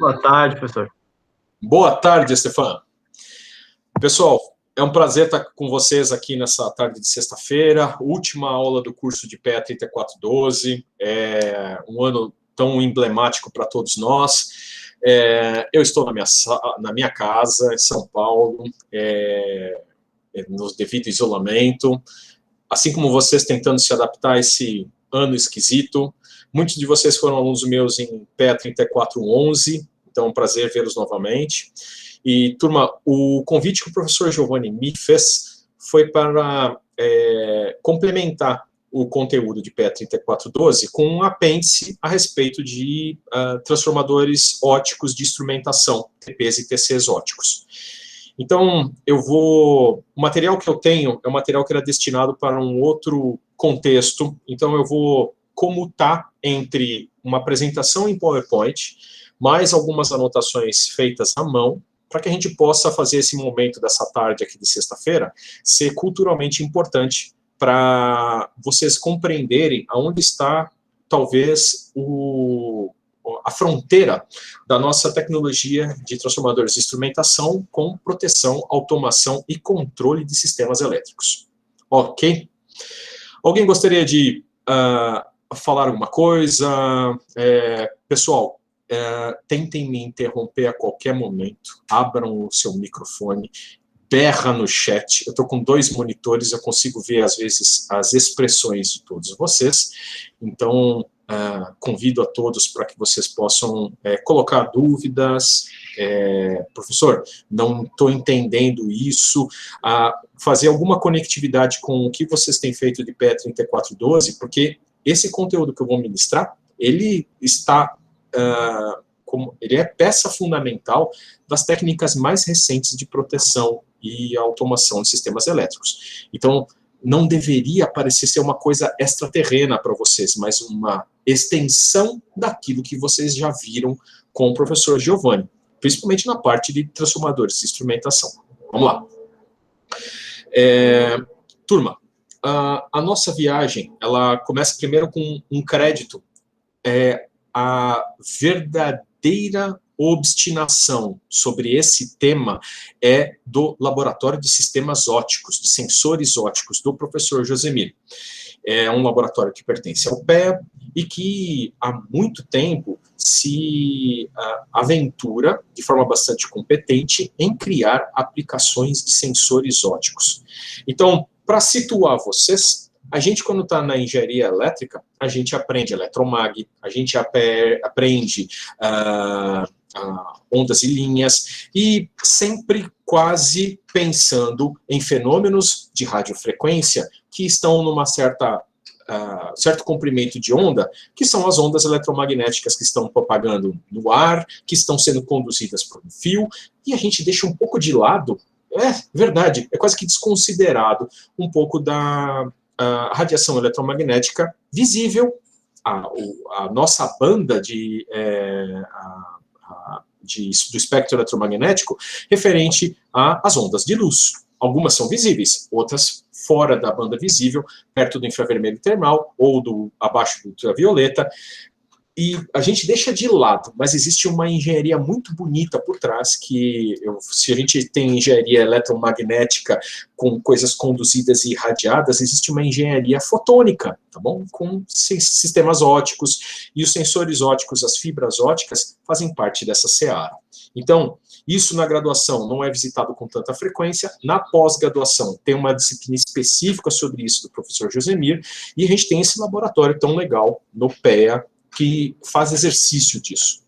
Boa tarde, professor. Boa tarde, Stefan. Pessoal, é um prazer estar com vocês aqui nessa tarde de sexta-feira, última aula do curso de PEA 3412, um ano tão emblemático para todos nós. Eu estou na minha casa, em São Paulo, no devido isolamento, assim como vocês tentando se adaptar a esse ano esquisito. Muitos de vocês foram alunos meus em PEA 3411, então é um prazer vê-los novamente. E, turma, o convite que o professor Giovanni me fez foi para complementar o conteúdo de PEA 3412 com um apêndice a respeito de transformadores óticos de instrumentação, TPs e TCs óticos. Então, o material que eu tenho é um material que era destinado para um outro contexto, então eu vou comutar entre uma apresentação em PowerPoint, mais algumas anotações feitas à mão, para que a gente possa fazer esse momento dessa tarde aqui de sexta-feira ser culturalmente importante para vocês compreenderem aonde está, talvez, a fronteira da nossa tecnologia de transformadores de instrumentação com proteção, automação e controle de sistemas elétricos. Ok? Alguém gostaria de falar alguma coisa? Pessoal, tentem me interromper a qualquer momento, abram o seu microfone, berra no chat. Eu estou com 2 monitores, eu consigo ver, às vezes, as expressões de todos vocês, então convido a todos para que vocês possam colocar dúvidas. Professor, não estou entendendo isso, fazer alguma conectividade com o que vocês têm feito de PEA 3412, porque esse conteúdo que eu vou ministrar, ele está... ele é peça fundamental das técnicas mais recentes de proteção e automação de sistemas elétricos. Então, não deveria parecer ser uma coisa extraterrena para vocês, mas uma extensão daquilo que vocês já viram com o professor Giovanni, principalmente na parte de transformadores de instrumentação. Vamos lá. Turma, a nossa viagem, ela começa primeiro com um crédito, a verdadeira obstinação sobre esse tema é do Laboratório de Sistemas Óticos, de Sensores Óticos, do professor Josemir. É um laboratório que pertence ao PEA e que há muito tempo se aventura, de forma bastante competente, em criar aplicações de sensores óticos. Então, para situar vocês, a gente, quando está na engenharia elétrica, a gente aprende eletromag, a gente aprende ondas e linhas, e sempre quase pensando em fenômenos de radiofrequência que estão numa certo comprimento de onda, que são as ondas eletromagnéticas que estão propagando no ar, que estão sendo conduzidas por um fio, e a gente deixa um pouco de lado, verdade, é quase que desconsiderado um pouco da radiação eletromagnética visível, a nossa banda do espectro eletromagnético referente às ondas de luz. Algumas são visíveis, outras fora da banda visível, perto do infravermelho termal ou abaixo do ultravioleta. E a gente deixa de lado, mas existe uma engenharia muito bonita por trás, se a gente tem engenharia eletromagnética com coisas conduzidas e irradiadas, existe uma engenharia fotônica, tá bom? Com sistemas óticos, e os sensores óticos, as fibras óticas, fazem parte dessa seara. Então, isso na graduação não é visitado com tanta frequência, na pós-graduação tem uma disciplina específica sobre isso do professor Josemir, e a gente tem esse laboratório tão legal no PEA, que faz exercício disso.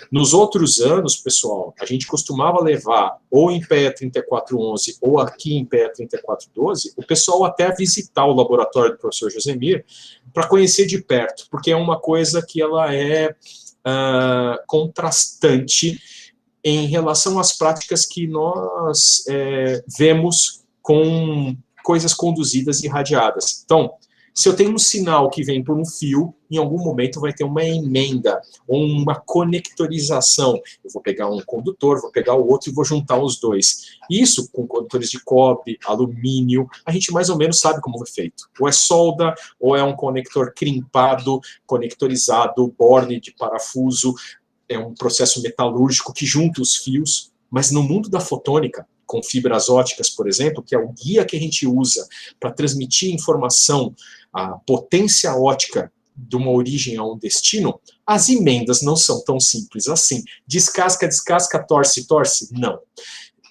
Nos outros anos, pessoal, a gente costumava levar, ou em PEA 3411, ou aqui em PEA 3412, o pessoal até visitar o laboratório do professor Josemir, para conhecer de perto, porque é uma coisa que ela é contrastante em relação às práticas que nós vemos com coisas conduzidas e irradiadas. Então, se eu tenho um sinal que vem por um fio, em algum momento vai ter uma emenda, ou uma conectorização. Eu vou pegar um condutor, vou pegar o outro e vou juntar os dois. Isso, com condutores de cobre, alumínio, a gente mais ou menos sabe como é feito. Ou é solda, ou é um conector crimpado, conectorizado, borne de parafuso. é um processo metalúrgico que junta os fios, mas no mundo da fotônica, com fibras óticas, por exemplo, que é o guia que a gente usa para transmitir informação, a potência ótica de uma origem a um destino, as emendas não são tão simples assim. Descasca, descasca, torce, torce. Não.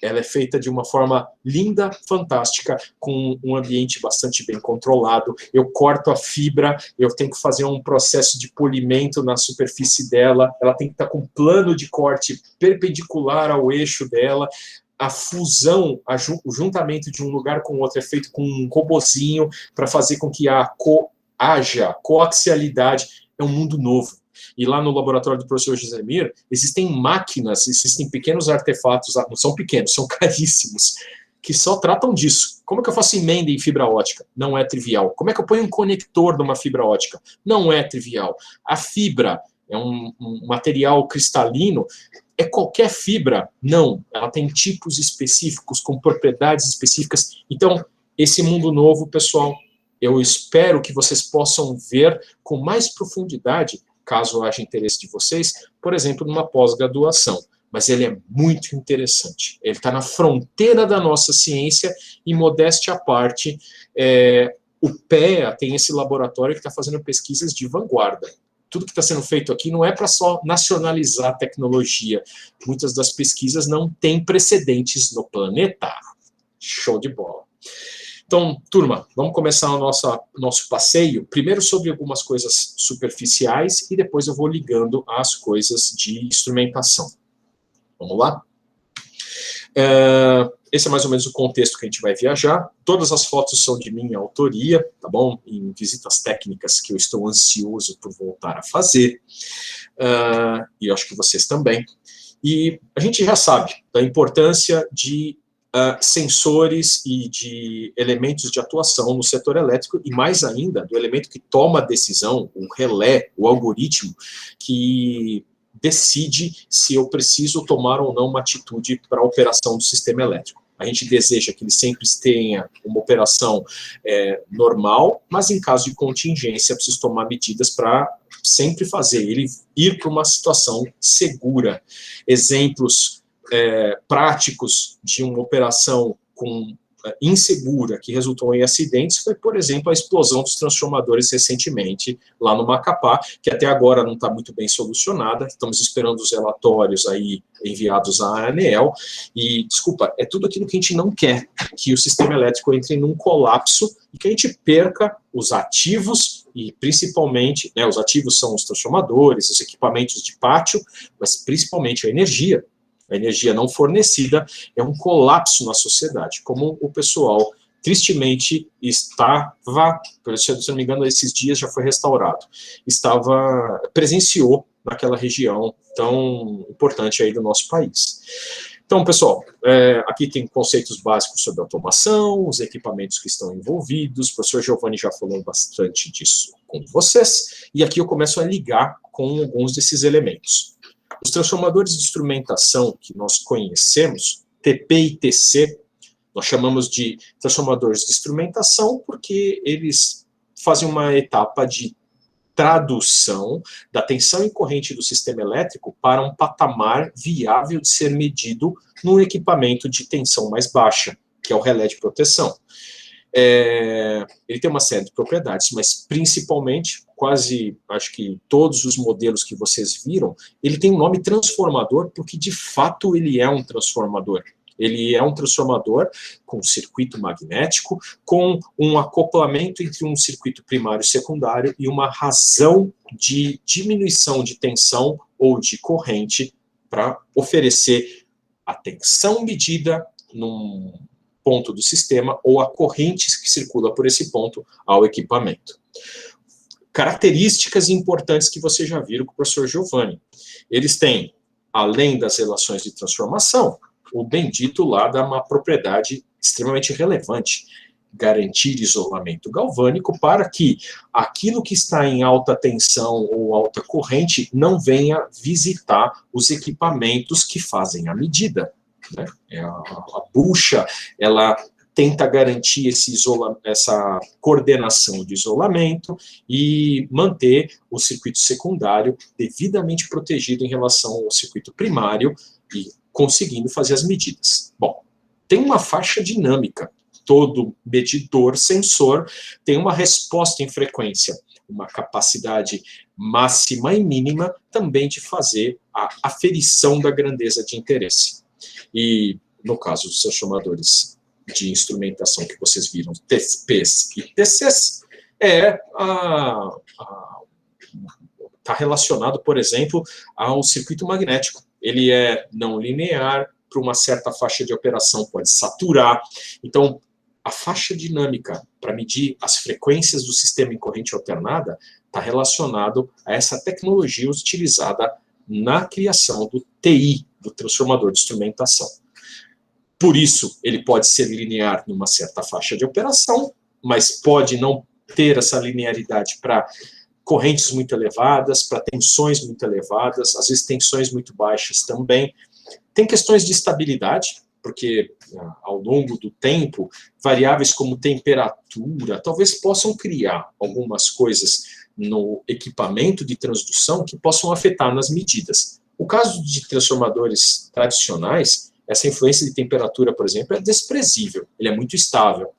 Ela é feita de uma forma linda, fantástica, com um ambiente bastante bem controlado. Eu corto a fibra, eu tenho que fazer um processo de polimento na superfície dela, ela tem que estar com plano de corte perpendicular ao eixo dela. A fusão, o juntamento de um lugar com o outro é feito com um robozinho para fazer com que haja coaxialidade. É um mundo novo. E lá no laboratório do professor Josemir, existem máquinas, existem pequenos artefatos, não são pequenos, são caríssimos, que só tratam disso. Como é que eu faço emenda em fibra ótica? Não é trivial. Como é que eu ponho um conector numa fibra ótica? Não é trivial. A fibra é um material cristalino, é qualquer fibra? Não. Ela tem tipos específicos, com propriedades específicas. Então, esse mundo novo, pessoal, eu espero que vocês possam ver com mais profundidade, caso haja interesse de vocês, por exemplo, numa pós-graduação. Mas ele é muito interessante. Ele está na fronteira da nossa ciência e, modéstia à parte, o PEA tem esse laboratório que está fazendo pesquisas de vanguarda. Tudo que está sendo feito aqui não é para só nacionalizar a tecnologia. Muitas das pesquisas não têm precedentes no planeta. Show de bola. Então, turma, vamos começar o nosso passeio, primeiro sobre algumas coisas superficiais e depois eu vou ligando às coisas de instrumentação. Vamos lá? Esse é mais ou menos o contexto que a gente vai viajar. Todas as fotos são de minha autoria, tá bom? Em visitas técnicas que eu estou ansioso por voltar a fazer. E eu acho que vocês também. E a gente já sabe da importância de sensores e de elementos de atuação no setor elétrico e, mais ainda, do elemento que toma a decisão, o relé, o algoritmo, que decide se eu preciso tomar ou não uma atitude para a operação do sistema elétrico. A gente deseja que ele sempre tenha uma operação normal, mas em caso de contingência, preciso tomar medidas para sempre fazer ele ir para uma situação segura. Exemplos práticos de uma operação insegura que resultou em acidentes foi, por exemplo, a explosão dos transformadores recentemente lá no Macapá, que até agora não está muito bem solucionada. Estamos esperando os relatórios aí enviados à ANEEL e, desculpa, é tudo aquilo que a gente não quer, que o sistema elétrico entre num colapso e que a gente perca os ativos e, principalmente, os ativos são os transformadores, os equipamentos de pátio, mas principalmente a energia. A energia não fornecida é um colapso na sociedade, como o pessoal tristemente estava, se não me engano, esses dias já foi restaurado, presenciou naquela região tão importante aí do nosso país. Então, pessoal, aqui tem conceitos básicos sobre automação, os equipamentos que estão envolvidos, o professor Giovanni já falou bastante disso com vocês, e aqui eu começo a ligar com alguns desses elementos. Os transformadores de instrumentação que nós conhecemos, TP e TC, nós chamamos de transformadores de instrumentação porque eles fazem uma etapa de tradução da tensão e corrente do sistema elétrico para um patamar viável de ser medido num equipamento de tensão mais baixa, que é o relé de proteção. Ele tem uma série de propriedades, mas principalmente, quase, acho que todos os modelos que vocês viram, ele tem um nome transformador, porque de fato ele é um transformador. Ele é um transformador com circuito magnético, com um acoplamento entre um circuito primário e secundário e uma razão de diminuição de tensão ou de corrente para oferecer a tensão medida num ponto do sistema ou a corrente que circula por esse ponto ao equipamento. Características importantes que vocês já viram com o professor Giovanni. Eles têm, além das relações de transformação, o bendito lá dá uma propriedade extremamente relevante, garantir isolamento galvânico para que aquilo que está em alta tensão ou alta corrente não venha visitar os equipamentos que fazem a medida. Né? A bucha, ela tenta garantir essa coordenação de isolamento e manter o circuito secundário devidamente protegido em relação ao circuito primário e conseguindo fazer as medidas. Bom, tem uma faixa dinâmica. Todo medidor, sensor, tem uma resposta em frequência, uma capacidade máxima e mínima também de fazer a aferição da grandeza de interesse. E, no caso dos transformadores de instrumentação que vocês viram, TPs e TCs, está relacionado, por exemplo, ao circuito magnético. Ele é não linear, para uma certa faixa de operação pode saturar. Então, a faixa dinâmica para medir as frequências do sistema em corrente alternada está relacionado a essa tecnologia utilizada na criação do TI, do transformador de instrumentação. Por isso, ele pode ser linear numa certa faixa de operação, mas pode não ter essa linearidade para correntes muito elevadas, para tensões muito elevadas, às vezes tensões muito baixas também. Tem questões de estabilidade, porque ao longo do tempo, variáveis como temperatura, talvez possam criar algumas coisas no equipamento de transdução que possam afetar nas medidas. O caso de transformadores tradicionais, essa influência de temperatura, por exemplo, é desprezível, ele é muito estável.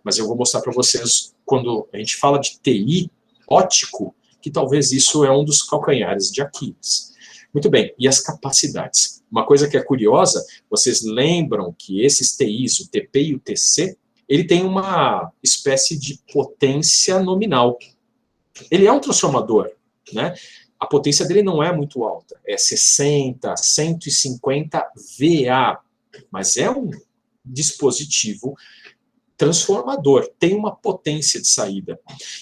Mas eu vou mostrar para vocês, quando a gente fala de TI óptico, que talvez isso é um dos calcanhares de Aquiles. Muito bem, e as capacidades? Uma coisa que é curiosa, vocês lembram que esses TIs, o TP e o TC, ele tem uma espécie de potência nominal. Ele é um transformador, né? A potência dele não é muito alta, é 60, 150 VA, mas é um dispositivo transformador, tem uma potência de saída.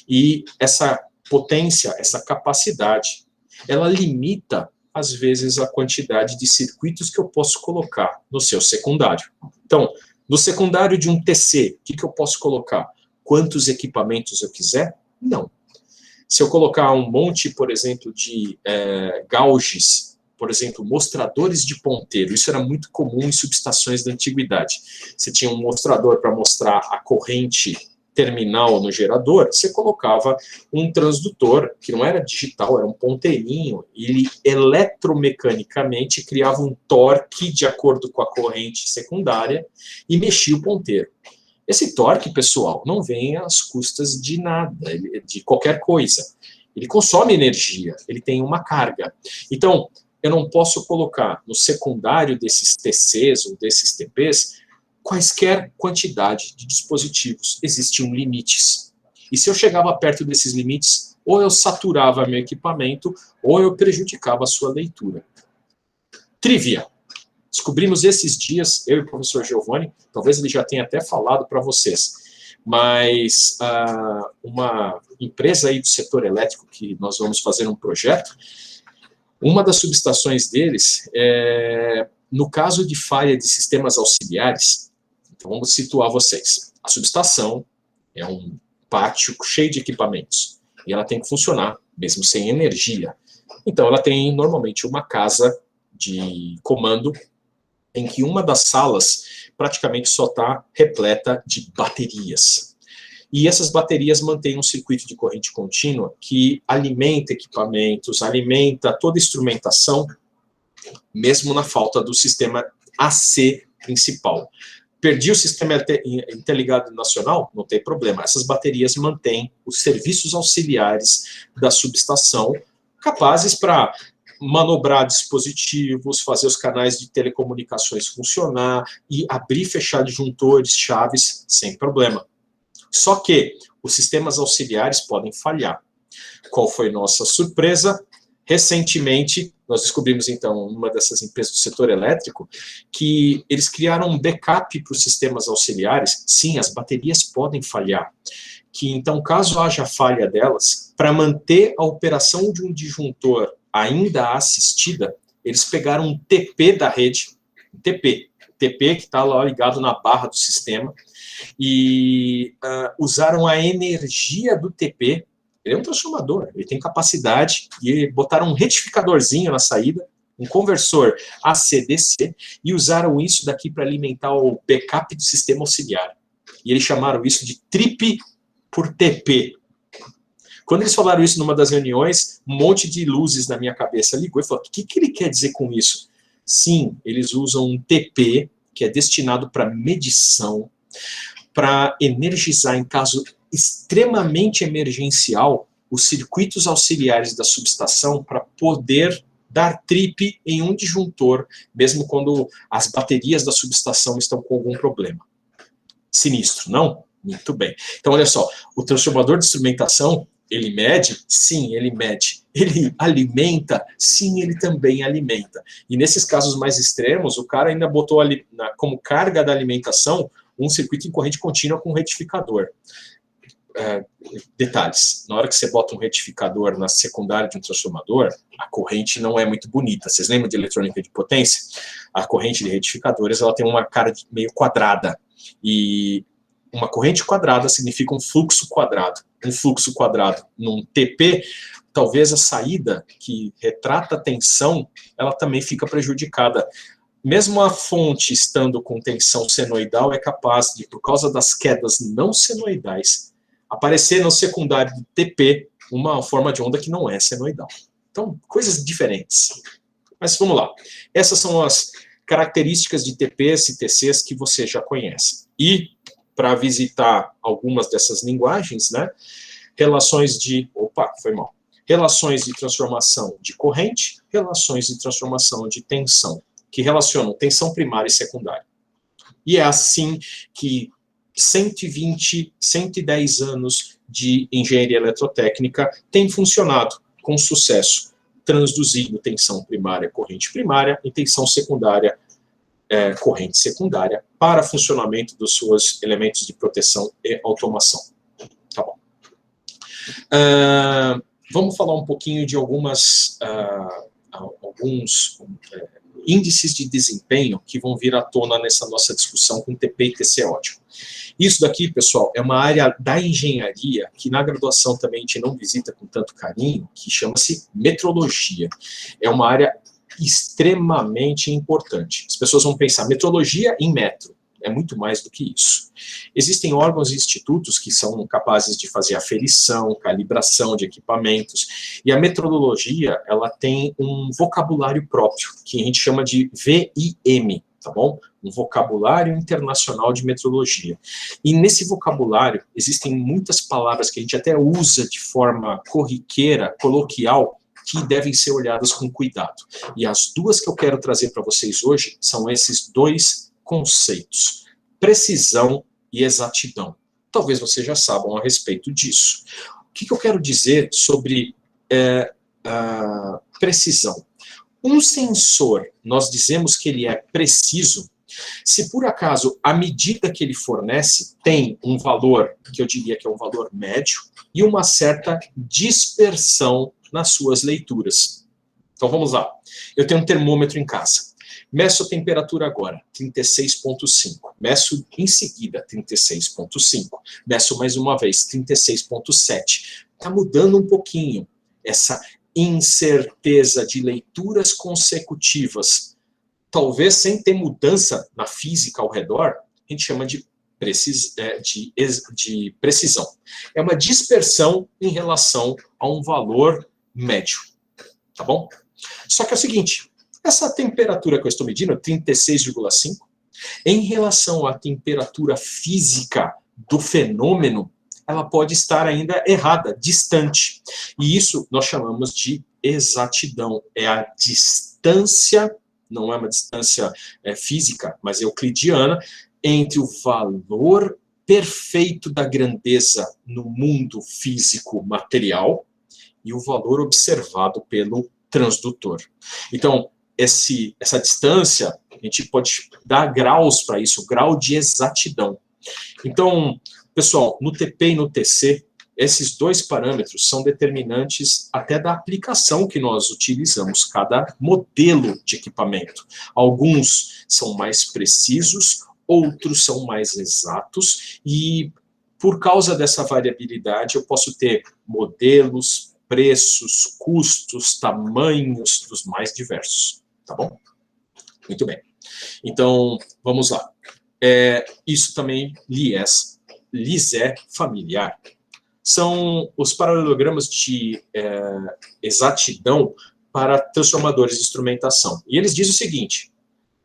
E essa potência, essa capacidade, ela limita às vezes, a quantidade de circuitos que eu posso colocar no seu secundário. Então, no secundário de um TC, o que eu posso colocar? Quantos equipamentos eu quiser? Não. Se eu colocar um monte, por exemplo, de gauges, por exemplo, mostradores de ponteiro, isso era muito comum em subestações da antiguidade. Você tinha um mostrador para mostrar a corrente terminal no gerador, você colocava um transdutor, que não era digital, era um ponteirinho, e ele eletromecanicamente criava um torque de acordo com a corrente secundária e mexia o ponteiro. Esse torque, pessoal, não vem às custas de nada, de qualquer coisa. Ele consome energia, ele tem uma carga. Então, eu não posso colocar no secundário desses TCs ou desses TPs quaisquer quantidade de dispositivos. Existiam limites. E se eu chegava perto desses limites, ou eu saturava meu equipamento, ou eu prejudicava a sua leitura. Trivia. Descobrimos esses dias, eu e o professor Giovanni, talvez ele já tenha até falado para vocês, mas uma empresa aí do setor elétrico, que nós vamos fazer um projeto, uma das subestações deles, no caso de falha de sistemas auxiliares, então vamos situar vocês. A subestação é um pátio cheio de equipamentos, e ela tem que funcionar, mesmo sem energia. Então ela tem, normalmente, uma casa de comando, em que uma das salas praticamente só está repleta de baterias. E essas baterias mantêm um circuito de corrente contínua que alimenta equipamentos, alimenta toda a instrumentação, mesmo na falta do sistema AC principal. Perdi o sistema interligado nacional? Não tem problema. Essas baterias mantêm os serviços auxiliares da subestação, capazes para manobrar dispositivos, fazer os canais de telecomunicações funcionar e abrir e fechar disjuntores, chaves, sem problema. Só que os sistemas auxiliares podem falhar. Qual foi nossa surpresa? Recentemente, nós descobrimos, então, numa dessas empresas do setor elétrico, que eles criaram um backup para os sistemas auxiliares. Sim, as baterias podem falhar. Que, então, caso haja falha delas, para manter a operação de um disjuntor ainda assistida, eles pegaram um TP da rede, um TP que está lá ligado na barra do sistema, e usaram a energia do TP. Ele é um transformador, ele tem capacidade, e botaram um retificadorzinho na saída, um conversor AC/DC, e usaram isso daqui para alimentar o backup do sistema auxiliar. E eles chamaram isso de trip por TP. Quando eles falaram isso numa das reuniões, um monte de luzes na minha cabeça ligou e falou, o que ele quer dizer com isso? Sim, eles usam um TP, que é destinado para medição, para energizar em caso extremamente emergencial os circuitos auxiliares da subestação para poder dar trip em um disjuntor, mesmo quando as baterias da subestação estão com algum problema. Sinistro, não? Muito bem. Então, olha só, o transformador de instrumentação, ele mede? Sim, ele mede. Ele alimenta? Sim, ele também alimenta. E nesses casos mais extremos, o cara ainda botou ali, como carga da alimentação um circuito em corrente contínua com um retificador. Detalhes, na hora que você bota um retificador na secundária de um transformador, a corrente não é muito bonita. Vocês lembram de eletrônica de potência? A corrente de retificadores ela tem uma cara meio quadrada. E uma corrente quadrada significa um fluxo quadrado. Um fluxo quadrado num TP, talvez a saída que retrata a tensão, ela também fica prejudicada. Mesmo a fonte estando com tensão senoidal, é capaz de, por causa das quedas não senoidais, aparecer no secundário do TP uma forma de onda que não é senoidal. Então, coisas diferentes. Mas vamos lá. Essas são as características de TPs e TCs que você já conhece. E, para visitar algumas dessas linguagens, né, relações de transformação de corrente, relações de transformação de tensão, que relacionam tensão primária e secundária. E é assim que 120, 110 anos de engenharia eletrotécnica tem funcionado com sucesso, transduzindo tensão primária, corrente primária, e tensão secundária, corrente secundária, para funcionamento dos seus elementos de proteção e automação. Tá bom. Vamos falar um pouquinho de alguns índices de desempenho que vão vir à tona nessa nossa discussão com TP e TC ótimo. Isso daqui, pessoal, é uma área da engenharia que na graduação também a gente não visita com tanto carinho, que chama-se metrologia. É uma área extremamente importante. As pessoas vão pensar, metrologia em metro. É muito mais do que isso. Existem órgãos e institutos que são capazes de fazer aferição, calibração de equipamentos, e a metrologia, ela tem um vocabulário próprio, que a gente chama de VIM, tá bom? Um vocabulário internacional de metrologia. E nesse vocabulário existem muitas palavras que a gente até usa de forma corriqueira, coloquial, que devem ser olhadas com cuidado. E as duas que eu quero trazer para vocês hoje são esses dois conceitos, precisão e exatidão. Talvez vocês já saibam a respeito disso. O que eu quero dizer sobre precisão? Um sensor, nós dizemos que ele é preciso, se por acaso a medida que ele fornece tem um valor, que eu diria que é um valor médio, e uma certa dispersão nas suas leituras. Então vamos lá. Eu tenho um termômetro em casa. Meço a temperatura agora, 36,5. Meço em seguida, 36,5. Meço mais uma vez, 36,7. Está mudando um pouquinho essa incerteza de leituras consecutivas. Talvez sem ter mudança na física ao redor, a gente chama de precisão. É uma dispersão em relação a um valor médio. Tá bom? Só que é o seguinte, essa temperatura que eu estou medindo, 36,5, em relação à temperatura física do fenômeno, ela pode estar ainda errada, distante. E isso nós chamamos de exatidão. É a distância, não é uma distância física, mas euclidiana, entre o valor perfeito da grandeza no mundo físico material e o valor observado pelo transdutor. Então, essa distância, a gente pode dar graus para isso, grau de exatidão. Então, pessoal, no TP e no TC, esses dois parâmetros são determinantes até da aplicação que nós utilizamos, cada modelo de equipamento. Alguns são mais precisos, outros são mais exatos, e por causa dessa variabilidade eu posso ter modelos, preços, custos, tamanhos dos mais diversos. Tá bom? Muito bem. Então, vamos lá. Isso também lhes é familiar. São os paralelogramas de exatidão para transformadores de instrumentação. E eles dizem o seguinte: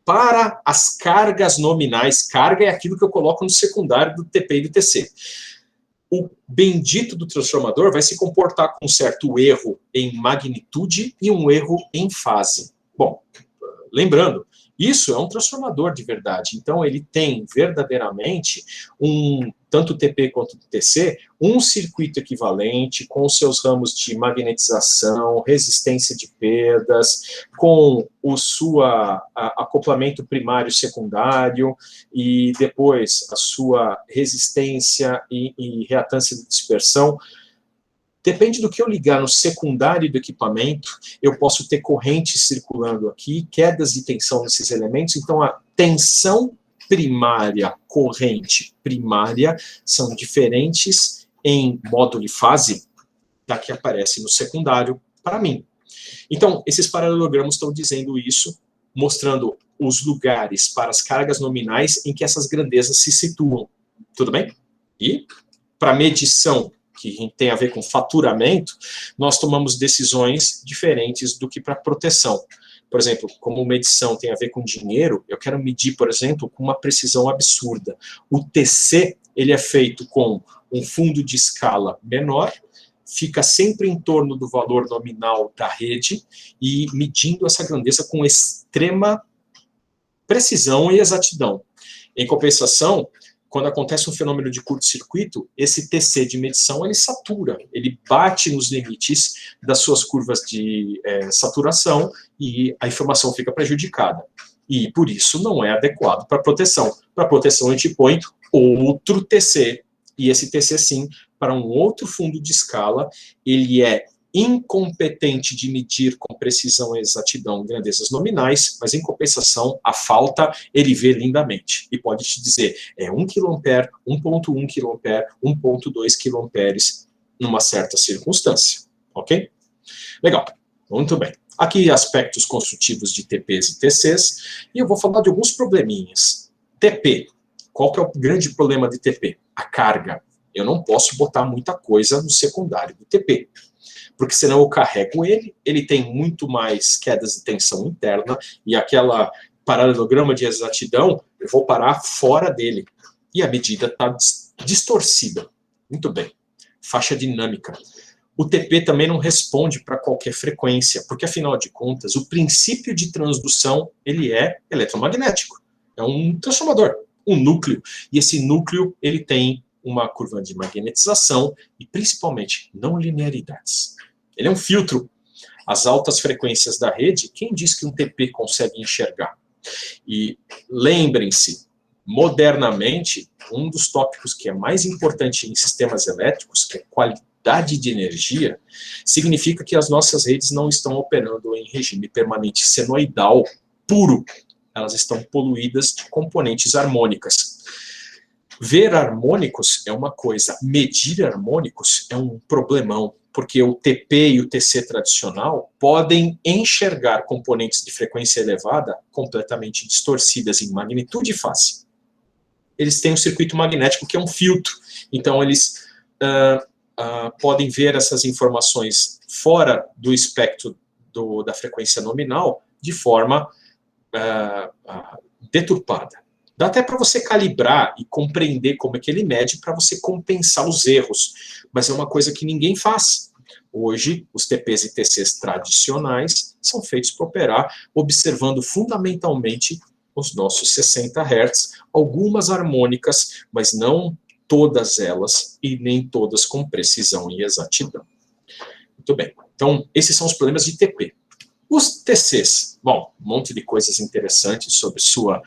para as cargas nominais, carga é aquilo que eu coloco no secundário do TP e do TC. O bendito do transformador vai se comportar com um certo erro em magnitude e um erro em fase. Bom, lembrando, isso é um transformador de verdade. Então, ele tem verdadeiramente, tanto o TP quanto o TC, um circuito equivalente com os seus ramos de magnetização, resistência de perdas, com o acoplamento primário e secundário, e depois a sua resistência e reatância de dispersão. Depende do que eu ligar no secundário do equipamento, eu posso ter correntes circulando aqui, quedas de tensão nesses elementos. Então, a tensão primária, corrente primária, são diferentes em módulo e fase da que aparece no secundário para mim. Então, esses paralelogramas estão dizendo isso, mostrando os lugares para as cargas nominais em que essas grandezas se situam. Tudo bem? E, para medição que tem a ver com faturamento, nós tomamos decisões diferentes do que para proteção. Por exemplo, como medição tem a ver com dinheiro, eu quero medir, por exemplo, com uma precisão absurda. O TC, ele é feito com um fundo de escala menor, fica sempre em torno do valor nominal da rede e medindo essa grandeza com extrema precisão e exatidão. Em compensação, quando acontece um fenômeno de curto-circuito, esse TC de medição, ele satura, ele bate nos limites das suas curvas de saturação e a informação fica prejudicada. E, por isso, não é adequado para proteção. Para proteção, a gente põe outro TC, e esse TC, sim, para um outro fundo de escala, ele é incompetente de medir com precisão e exatidão grandezas nominais, mas em compensação, a falta ele vê lindamente. E pode te dizer, é 1 kA, 1.1 kA, 1.2 kA numa certa circunstância. Ok? Legal. Muito bem. Aqui aspectos construtivos de TPs e TCs, e eu vou falar de alguns probleminhas. TP. Qual que é o grande problema de TP? A carga. Eu não posso botar muita coisa no secundário do TP, porque senão eu carrego ele tem muito mais quedas de tensão interna, e aquela paralelograma de exatidão, eu vou parar fora dele. E a medida está distorcida. Muito bem. Faixa dinâmica. O TP também não responde para qualquer frequência, porque, afinal de contas, o princípio de transdução ele é eletromagnético. É um transformador, um núcleo. E esse núcleo ele tem uma curva de magnetização e, principalmente, não linearidades. Ele é um filtro. As altas frequências da rede, quem diz que um TP consegue enxergar? E lembrem-se, modernamente, um dos tópicos que é mais importante em sistemas elétricos, que é qualidade de energia, significa que as nossas redes não estão operando em regime permanente senoidal puro. Elas estão poluídas de componentes harmônicas. Ver harmônicos é uma coisa, medir harmônicos é um problemão, porque o TP e o TC tradicional podem enxergar componentes de frequência elevada completamente distorcidas em magnitude e fase. Eles têm um circuito magnético que é um filtro, então eles podem ver essas informações fora do espectro da frequência nominal de forma deturpada. Dá até para você calibrar e compreender como é que ele mede para você compensar os erros, mas é uma coisa que ninguém faz. Hoje, os TPs e TCs tradicionais são feitos para operar observando fundamentalmente os nossos 60 Hz, algumas harmônicas, mas não todas elas e nem todas com precisão e exatidão. Muito bem. Então, esses são os problemas de TP. Os TCs, bom, um monte de coisas interessantes sobre sua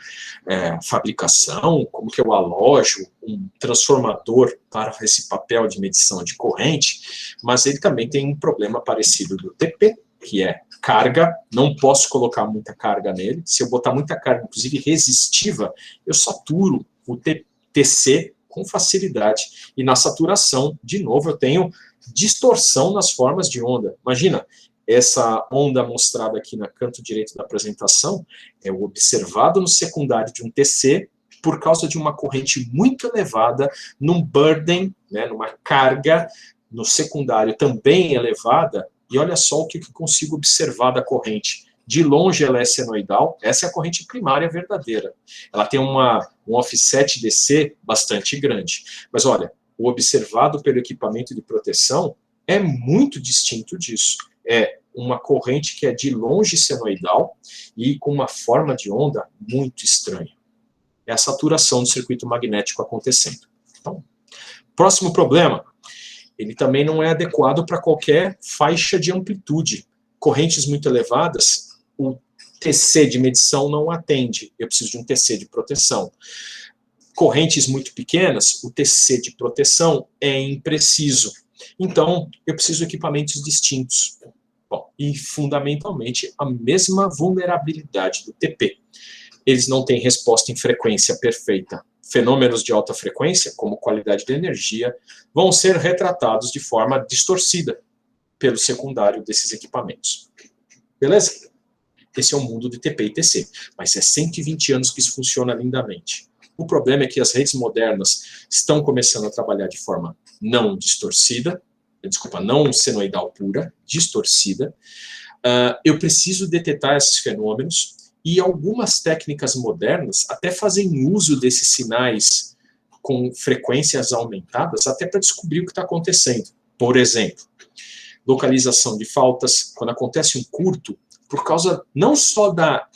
fabricação, como que eu alojo um transformador para esse papel de medição de corrente, mas ele também tem um problema parecido do TP, que é carga, não posso colocar muita carga nele, se eu botar muita carga, inclusive resistiva, eu saturo o TC com facilidade, e na saturação, de novo, eu tenho distorção nas formas de onda. Imagina, essa onda mostrada aqui no canto direito da apresentação é o observado no secundário de um TC por causa de uma corrente muito elevada, num burden, né, numa carga no secundário também elevada, e olha só o que eu consigo observar da corrente. De longe ela é senoidal, essa é a corrente primária verdadeira. Ela tem um offset DC bastante grande. Mas olha, o observado pelo equipamento de proteção é muito distinto disso. É uma corrente que é de longe senoidal e com uma forma de onda muito estranha. É a saturação do circuito magnético acontecendo. Então, próximo problema, ele também não é adequado para qualquer faixa de amplitude. Correntes muito elevadas, o TC de medição não atende, eu preciso de um TC de proteção. Correntes muito pequenas, o TC de proteção é impreciso. Então, eu preciso de equipamentos distintos. Bom, e, fundamentalmente, a mesma vulnerabilidade do TP. Eles não têm resposta em frequência perfeita. Fenômenos de alta frequência, como qualidade de energia, vão ser retratados de forma distorcida pelo secundário desses equipamentos. Beleza? Esse é o mundo de TP e TC, mas é 120 anos que isso funciona lindamente. O problema é que as redes modernas estão começando a trabalhar de forma não distorcida, não senoidal pura, distorcida. Eu preciso detectar esses fenômenos, e algumas técnicas modernas até fazem uso desses sinais com frequências aumentadas até para descobrir o que está acontecendo. Por exemplo, localização de faltas, quando acontece um curto, por causa não só da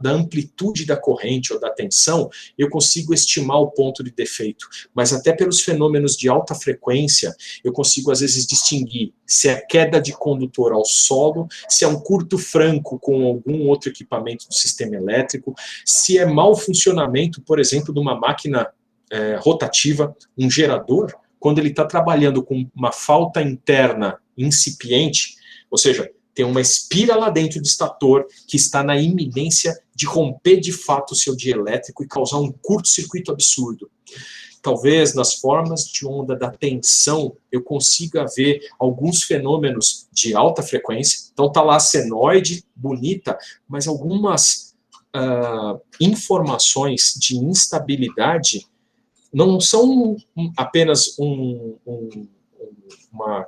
amplitude da corrente ou da tensão, eu consigo estimar o ponto de defeito, mas até pelos fenômenos de alta frequência, eu consigo às vezes distinguir se é queda de condutor ao solo, se é um curto franco com algum outro equipamento do sistema elétrico, se é mau funcionamento, por exemplo, de uma máquina rotativa, um gerador, quando ele está trabalhando com uma falta interna incipiente, ou seja, tem uma espira lá dentro do estator que está na iminência de romper de fato o seu dielétrico e causar um curto-circuito absurdo. Talvez nas formas de onda da tensão eu consiga ver alguns fenômenos de alta frequência. Então está lá a senoide, bonita, mas algumas informações de instabilidade não são apenas uma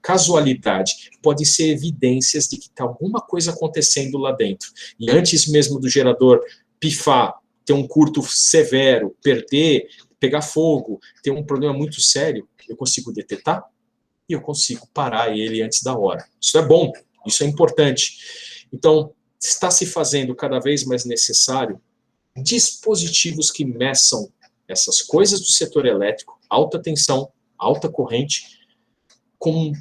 casualidade, podem ser evidências de que está alguma coisa acontecendo lá dentro. E antes mesmo do gerador pifar, ter um curto severo, pegar fogo, ter um problema muito sério, eu consigo detectar e eu consigo parar ele antes da hora. Isso é bom, isso é importante. Então, está se fazendo cada vez mais necessário dispositivos que meçam essas coisas do setor elétrico, alta tensão, alta corrente, com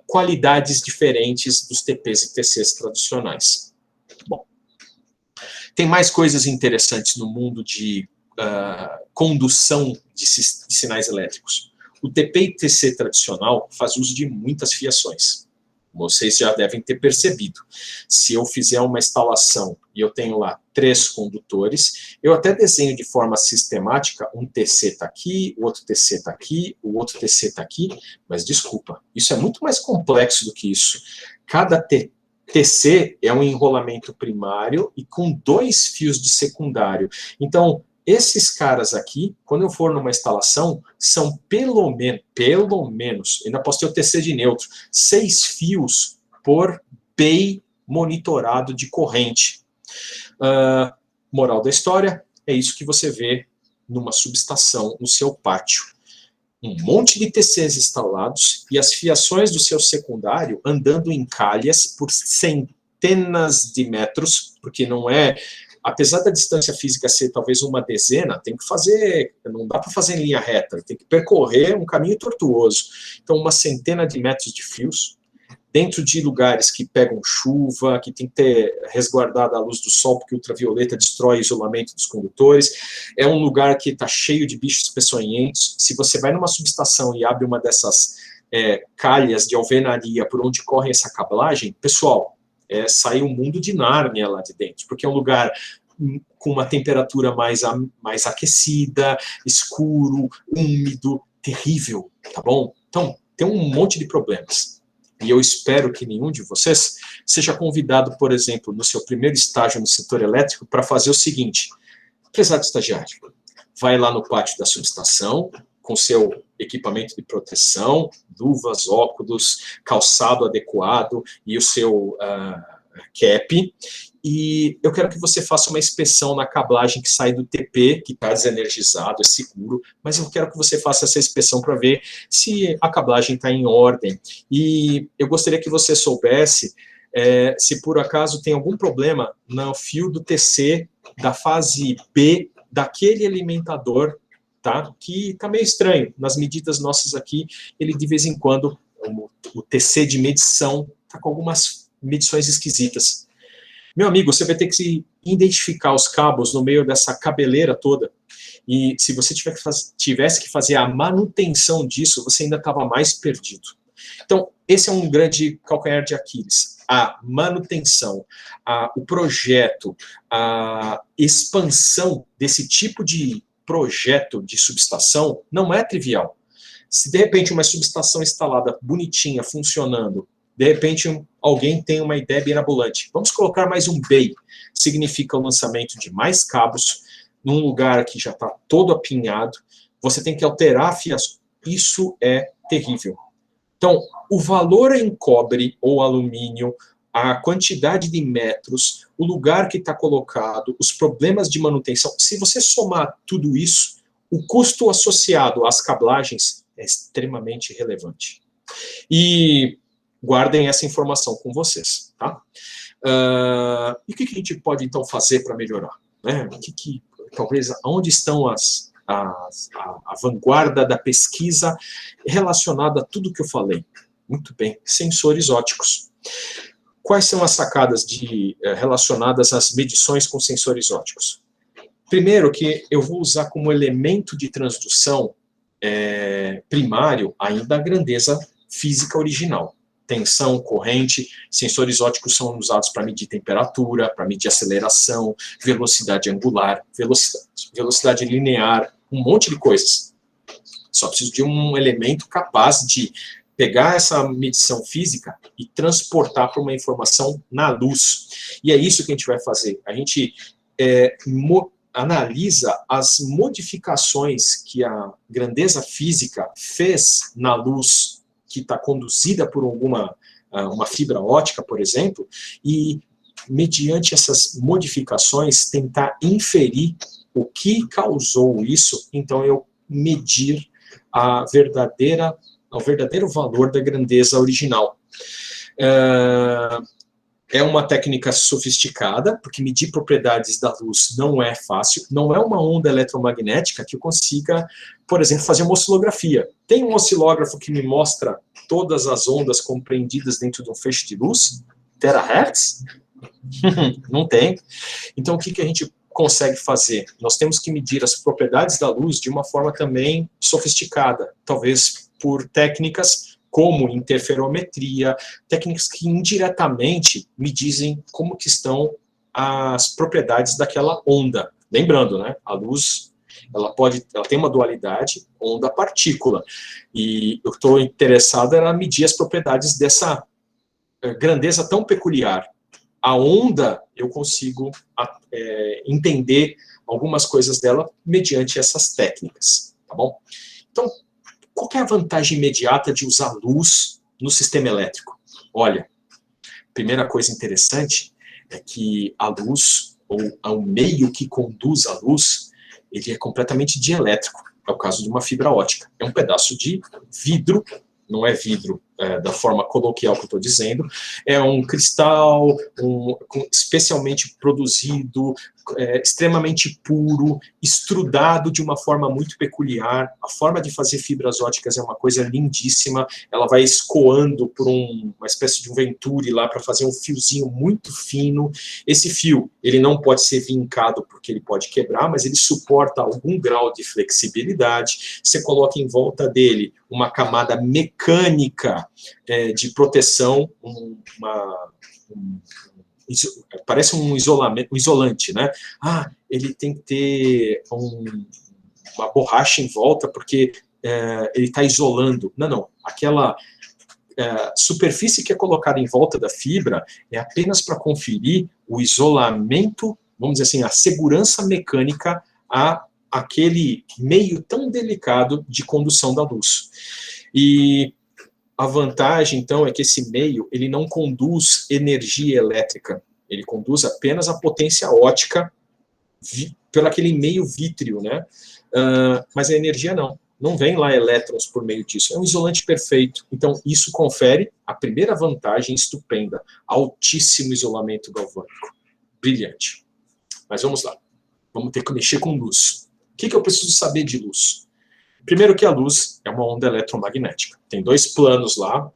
qualidades diferentes dos TPs e TCs tradicionais. Bom, tem mais coisas interessantes no mundo de condução de sinais elétricos. O TP e TC tradicional faz uso de muitas fiações. Vocês já devem ter percebido. Se eu fizer uma instalação e eu tenho lá 3 condutores, eu até desenho de forma sistemática, um TC está aqui, o outro TC está aqui, o outro TC está aqui, mas desculpa, isso é muito mais complexo do que isso. Cada TC é um enrolamento primário e com 2 fios de secundário. Então, esses caras aqui, quando eu for numa instalação, são pelo menos, ainda posso ter o TC de neutro, 6 fios por bay monitorado de corrente. Moral da história, é isso que você vê numa subestação no seu pátio. Um monte de TCs instalados e as fiações do seu secundário andando em calhas por centenas de metros, porque não é... Apesar da distância física ser talvez uma dezena, tem que fazer, não dá para fazer em linha reta, tem que percorrer um caminho tortuoso. Então, uma centena de metros de fios, dentro de lugares que pegam chuva, que tem que ter resguardada a luz do sol, porque ultravioleta destrói o isolamento dos condutores. É um lugar que está cheio de bichos peçonhentos. Se você vai numa subestação e abre uma dessas calhas de alvenaria por onde corre essa cablagem, pessoal, sai um mundo de Nárnia lá de dentro, porque é um lugar com uma temperatura mais aquecida, escuro, úmido, terrível, tá bom? Então, tem um monte de problemas. E eu espero que nenhum de vocês seja convidado, por exemplo, no seu primeiro estágio no setor elétrico, para fazer o seguinte: Prezado estagiário, vai lá no pátio da subestação, com seu equipamento de proteção, luvas, óculos, calçado adequado e o seu cap, e eu quero que você faça uma inspeção na cablagem que sai do TP, que está desenergizado, é seguro, mas eu quero que você faça essa inspeção para ver se a cablagem está em ordem. E eu gostaria que você soubesse se por acaso tem algum problema no fio do TC da fase B daquele alimentador, tá? Que está meio estranho. Nas medidas nossas aqui, ele de vez em quando, o TC de medição, está com algumas medições esquisitas. Meu amigo, você vai ter que identificar os cabos no meio dessa cabeleira toda. E se você tivesse que fazer a manutenção disso, você ainda estava mais perdido. Então, esse é um grande calcanhar de Aquiles. A manutenção, o projeto, a expansão desse tipo de projeto de subestação não é trivial. Se de repente uma subestação instalada, bonitinha, funcionando, de repente alguém tem uma ideia mirabolante. Vamos colocar mais um bay. Significa o lançamento de mais cabos num lugar que já está todo apinhado. Você tem que alterar a fiação. Isso é terrível. Então, o valor em cobre ou alumínio, a quantidade de metros, o lugar que está colocado, os problemas de manutenção, se você somar tudo isso, o custo associado às cablagens é extremamente relevante. E guardem essa informação com vocês, tá? E o que a gente pode, então, fazer para melhorar? Né? Talvez, onde estão a vanguarda da pesquisa relacionada a tudo que eu falei? Muito bem, sensores ópticos. Quais são as sacadas relacionadas às medições com sensores ópticos? Primeiro, que eu vou usar como elemento de transdução primário ainda a grandeza física original. Tensão, corrente, sensores ópticos são usados para medir temperatura, para medir aceleração, velocidade angular, velocidade linear, um monte de coisas. Só preciso de um elemento capaz de pegar essa medição física e transportar para uma informação na luz. E é isso que a gente vai fazer. A gente analisa as modificações que a grandeza física fez na luz que está conduzida por uma fibra óptica, por exemplo, e, mediante essas modificações, tentar inferir o que causou isso, então eu medir o verdadeiro valor da grandeza original. É uma técnica sofisticada, porque medir propriedades da luz não é fácil, não é uma onda eletromagnética que eu consiga, por exemplo, fazer uma oscilografia. Tem um oscilógrafo que me mostra todas as ondas compreendidas dentro de um feixe de luz? Terahertz? Não tem. Então, o que a gente consegue fazer? Nós temos que medir as propriedades da luz de uma forma também sofisticada, talvez por técnicas como interferometria, técnicas que indiretamente me dizem como que estão as propriedades daquela onda. Lembrando, né, a luz, ela tem uma dualidade onda-partícula, e eu estou interessado em medir as propriedades dessa grandeza tão peculiar. A onda, eu consigo entender algumas coisas dela mediante essas técnicas, tá bom? Então, qual é a vantagem imediata de usar luz no sistema elétrico? Olha, primeira coisa interessante é que a luz, ou o meio que conduz a luz, ele é completamente dielétrico. É o caso de uma fibra óptica. É um pedaço de vidro, não é vidro da forma coloquial que eu estou dizendo, é um cristal especialmente produzido, extremamente puro, estrudado de uma forma muito peculiar. A forma de fazer fibras ópticas é uma coisa lindíssima, ela vai escoando por uma espécie de um venturi lá para fazer um fiozinho muito fino. Esse fio, ele não pode ser vincado porque ele pode quebrar, mas ele suporta algum grau de flexibilidade. Você coloca em volta dele uma camada mecânica de proteção, parece um isolante, né? Ele tem que ter uma borracha em volta porque ele está isolando. Não. Aquela superfície que é colocada em volta da fibra é apenas para conferir o isolamento, vamos dizer assim, a segurança mecânica àquele meio tão delicado de condução da luz. E a vantagem, então, é que esse meio ele não conduz energia elétrica, ele conduz apenas a potência ótica pelo aquele meio vítreo, né? Mas a energia não vem lá elétrons por meio disso, é um isolante perfeito. Então, isso confere a primeira vantagem estupenda, altíssimo isolamento galvânico. Brilhante. Mas vamos lá, vamos ter que mexer com luz. O que eu preciso saber de luz? Primeiro que a luz é uma onda eletromagnética. Tem dois planos lá,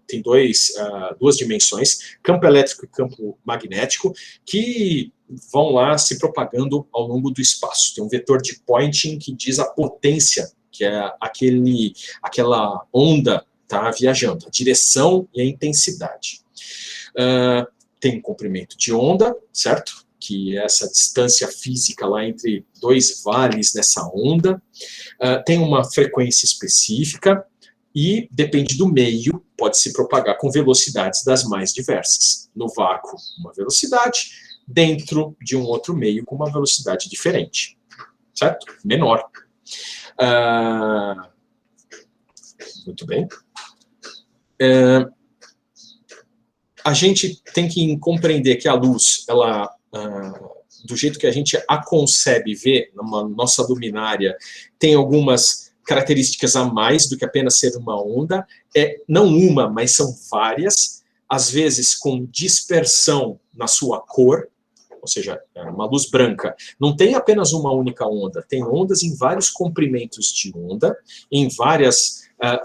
tem duas dimensões, campo elétrico e campo magnético, que vão lá se propagando ao longo do espaço. Tem um vetor de Poynting que diz a potência, que é aquela onda tá viajando, a direção e a intensidade. Tem um comprimento de onda, certo? Que é essa distância física lá entre dois vales nessa onda. Tem uma frequência específica e, depende do meio, pode se propagar com velocidades das mais diversas. No vácuo, uma velocidade, dentro de um outro meio com uma velocidade diferente, certo? Menor. Muito bem. A gente tem que compreender que a luz, ela, do jeito que a gente a concebe ver na nossa luminária, tem algumas características a mais do que apenas ser uma onda. Não uma, mas são várias, às vezes com dispersão na sua cor, ou seja, uma luz branca. Não tem apenas uma única onda, tem ondas em vários comprimentos de onda, em várias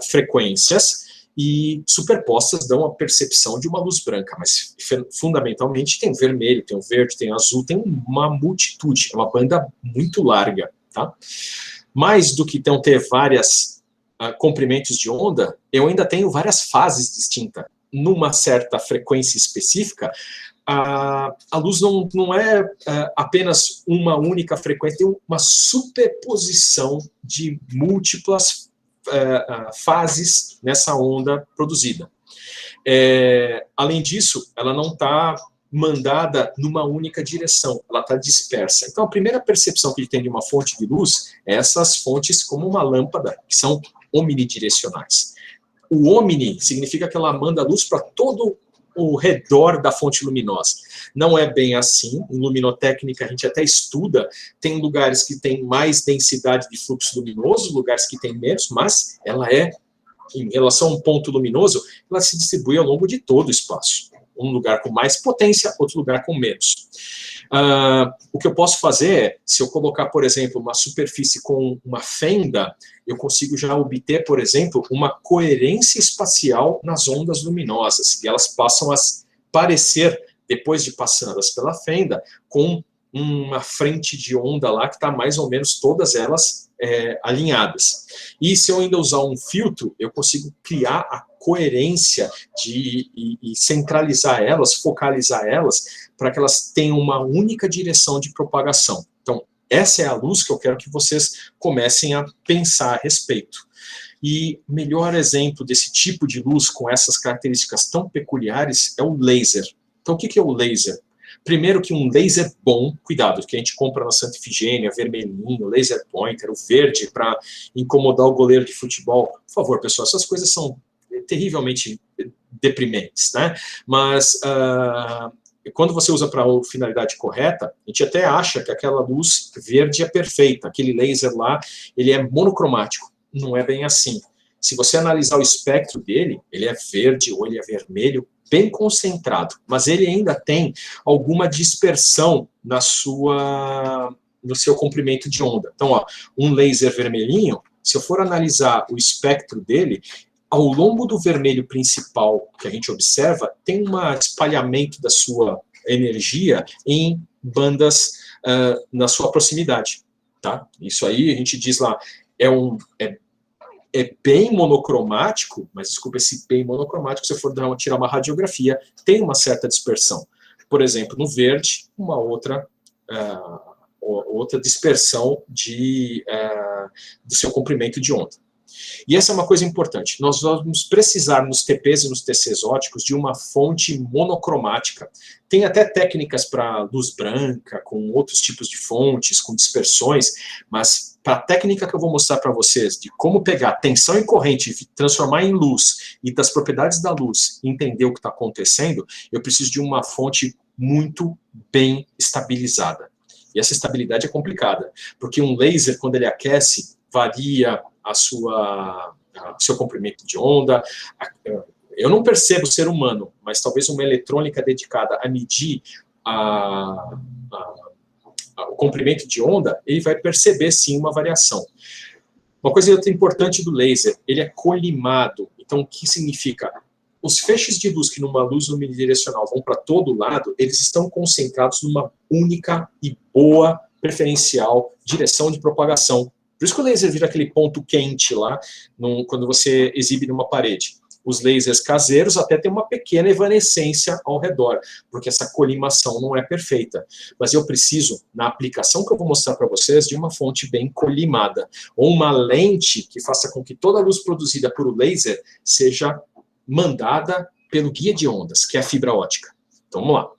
frequências, e superpostas dão a percepção de uma luz branca, mas fundamentalmente tem vermelho, tem o verde, tem o azul, tem uma multitude, é uma banda muito larga, tá? Mais do que ter vários comprimentos de onda, eu ainda tenho várias fases distintas. Numa certa frequência específica, a luz não é apenas uma única frequência, tem uma superposição de múltiplas fases nessa onda produzida. Além disso, ela não está mandada numa única direção, ela está dispersa. Então, a primeira percepção que a gente tem de uma fonte de luz é essas fontes como uma lâmpada, que são omnidirecionais. O omni significa que ela manda luz para todo o redor da fonte luminosa. Não é bem assim. Em luminotécnica, a gente até estuda, tem lugares que tem mais densidade de fluxo luminoso, lugares que tem menos, mas ela em relação a um ponto luminoso, ela se distribui ao longo de todo o espaço. Um lugar com mais potência, outro lugar com menos. O que eu posso fazer é, se eu colocar, por exemplo, uma superfície com uma fenda, eu consigo já obter, por exemplo, uma coerência espacial nas ondas luminosas, e elas passam a parecer, depois de passadas pela fenda, com uma frente de onda lá que está mais ou menos todas elas alinhadas. E se eu ainda usar um filtro, eu consigo criar a coerência e centralizar elas, focalizar elas, para que elas tenham uma única direção de propagação. Então, essa é a luz que eu quero que vocês comecem a pensar a respeito. E o melhor exemplo desse tipo de luz com essas características tão peculiares é o laser. Então, o que é o laser? Primeiro que um laser bom, cuidado, que a gente compra na Santa Efigênia, vermelhinho, laser pointer, o verde para incomodar o goleiro de futebol. Por favor, pessoal, essas coisas são terrivelmente deprimentes, né? Mas quando você usa para a finalidade correta, a gente até acha que aquela luz verde é perfeita, aquele laser lá, ele é monocromático. Não é bem assim. Se você analisar o espectro dele, ele é verde ou ele é vermelho, bem concentrado, mas ele ainda tem alguma dispersão no seu comprimento de onda. Então, ó, um laser vermelhinho, se eu for analisar o espectro dele, ao longo do vermelho principal que a gente observa, tem um espalhamento da sua energia em bandas na sua proximidade. Tá? Isso aí a gente diz lá, é bem monocromático, mas desculpa, esse bem monocromático, se eu for tirar uma radiografia, tem uma certa dispersão. Por exemplo, no verde, uma outra dispersão do seu comprimento de onda. E essa é uma coisa importante. Nós vamos precisar nos TPs e nos TCs óticos de uma fonte monocromática. Tem até técnicas para luz branca, com outros tipos de fontes, com dispersões, mas para a técnica que eu vou mostrar para vocês de como pegar tensão e corrente e transformar em luz e das propriedades da luz e entender o que está acontecendo, eu preciso de uma fonte muito bem estabilizada. E essa estabilidade é complicada, porque um laser, quando ele aquece, varia seu comprimento de onda. Eu não percebo o ser humano, mas talvez uma eletrônica dedicada a medir o comprimento de onda, ele vai perceber sim uma variação. Uma coisa importante do laser, ele é colimado. Então, o que significa? Os feixes de luz que numa luz unidirecional vão para todo lado, eles estão concentrados numa única e boa preferencial direção de propagação. Por isso que o laser vira aquele ponto quente lá, quando você exibe numa parede. Os lasers caseiros até tem uma pequena evanescência ao redor, porque essa colimação não é perfeita. Mas eu preciso, na aplicação que eu vou mostrar para vocês, de uma fonte bem colimada, ou uma lente que faça com que toda a luz produzida por o laser seja mandada pelo guia de ondas, que é a fibra ótica. Então, vamos lá.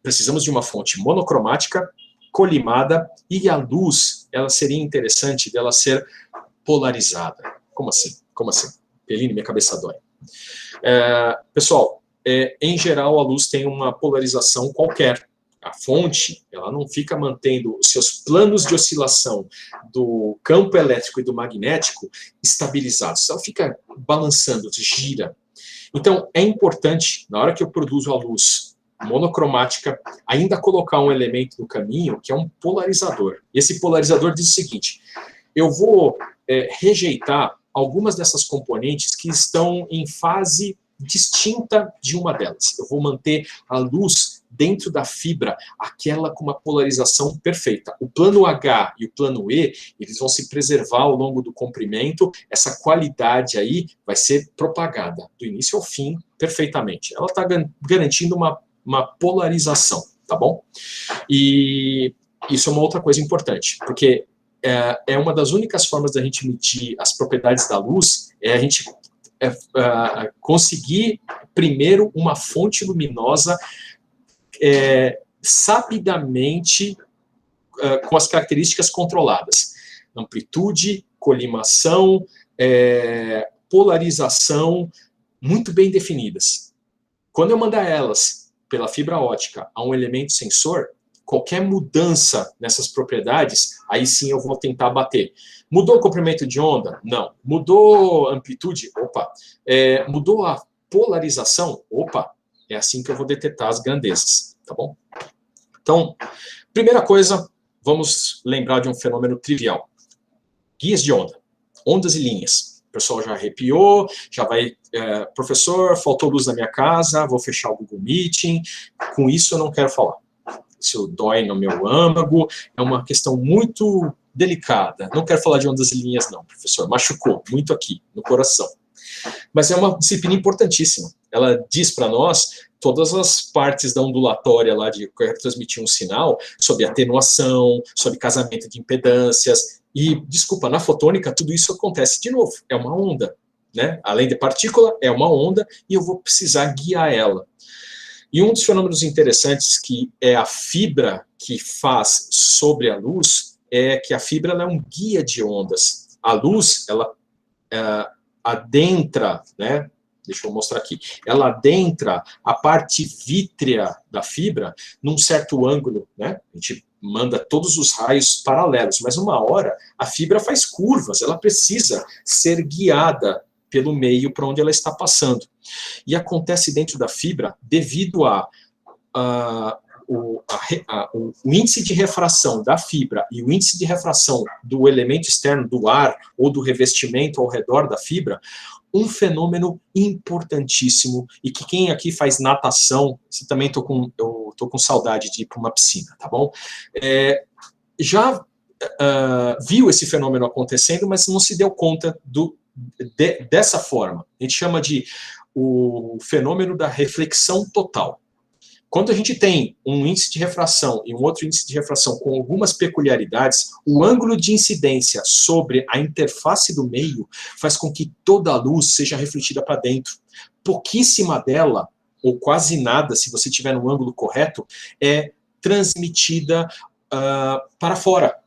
Precisamos de uma fonte monocromática, colimada, e a luz, ela seria interessante dela ser polarizada. Como assim? Como assim? Peline, minha cabeça dói. Pessoal, em geral, a luz tem uma polarização qualquer. A fonte, ela não fica mantendo os seus planos de oscilação do campo elétrico e do magnético estabilizados. Ela fica balançando, gira. Então, é importante, na hora que eu produzo a luz monocromática, ainda colocar um elemento no caminho, que é um polarizador. E esse polarizador diz o seguinte: eu vou rejeitar algumas dessas componentes que estão em fase distinta de uma delas. Eu vou manter a luz dentro da fibra, aquela com uma polarização perfeita. O plano H e o plano E, eles vão se preservar ao longo do comprimento, essa qualidade aí vai ser propagada, do início ao fim, perfeitamente. Ela está garantindo uma polarização, tá bom? E isso é uma outra coisa importante, porque é uma das únicas formas da gente medir as propriedades da luz, é a gente conseguir, primeiro, uma fonte luminosa sabidamente com as características controladas. Amplitude, colimação, polarização, muito bem definidas. Quando eu mandar elas pela fibra ótica a um elemento sensor, qualquer mudança nessas propriedades, aí sim eu vou tentar bater. Mudou o comprimento de onda? Não. Mudou a amplitude? Opa. Mudou a polarização? Opa. É assim que eu vou detectar as grandezas, tá bom? Então, primeira coisa, vamos lembrar de um fenômeno trivial. Guias de onda, ondas e linhas. O pessoal já arrepiou, já vai... professor, faltou luz na minha casa, vou fechar o Google Meeting. Com isso eu não quero falar. Isso dói no meu âmago, é uma questão muito delicada. Não quero falar de ondas e linhas não, professor. Machucou muito aqui, no coração. Mas é uma disciplina importantíssima. Ela diz para nós todas as partes da ondulatória lá de transmitir um sinal, sobre atenuação, sobre casamento de impedâncias. E, desculpa, na fotônica tudo isso acontece de novo. É uma onda, né? Além de partícula, é uma onda e eu vou precisar guiar ela. E um dos fenômenos interessantes que é a fibra que faz sobre a luz é que a fibra ela é um guia de ondas. A luz, ela adentra, né? Deixa eu mostrar aqui. Ela adentra a parte vítrea da fibra num certo ângulo, né? A gente manda todos os raios paralelos, mas uma hora a fibra faz curvas, ela precisa ser guiada pelo meio para onde ela está passando. E acontece dentro da fibra devido o índice de refração da fibra e o índice de refração do elemento externo, do ar ou do revestimento ao redor da fibra, um fenômeno importantíssimo e que quem aqui faz natação, você também eu tô com saudade de ir para uma piscina, tá bom? Já viu esse fenômeno acontecendo, mas não se deu conta dessa forma. A gente chama de o fenômeno da reflexão total. Quando a gente tem um índice de refração e um outro índice de refração com algumas peculiaridades, o ângulo de incidência sobre a interface do meio faz com que toda a luz seja refletida para dentro. Pouquíssima dela, ou quase nada, se você tiver no ângulo correto, é transmitida para fora.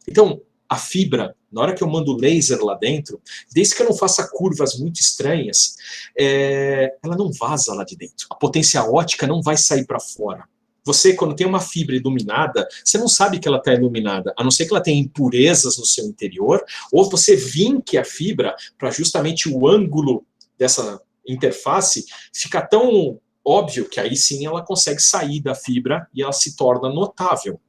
Então, a fibra, na hora que eu mando laser lá dentro, desde que eu não faça curvas muito estranhas, ela não vaza lá de dentro. A potência ótica não vai sair para fora. Você, quando tem uma fibra iluminada, você não sabe que ela está iluminada, a não ser que ela tenha impurezas no seu interior, ou você vinque a fibra para justamente o ângulo dessa interface ficar tão óbvio que aí sim ela consegue sair da fibra e ela se torna notável.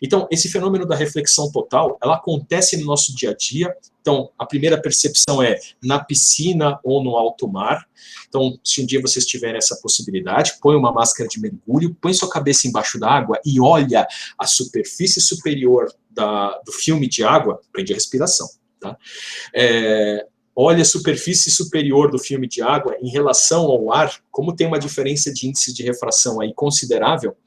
Então, esse fenômeno da reflexão total, ela acontece no nosso dia a dia. Então, a primeira percepção é na piscina ou no alto mar. Então, se um dia vocês tiverem essa possibilidade, põe uma máscara de mergulho, põe sua cabeça embaixo d'água e olha a superfície superior do filme de água, prende a respiração, tá? Olha a superfície superior do filme de água em relação ao ar, como tem uma diferença de índice de refração aí considerável.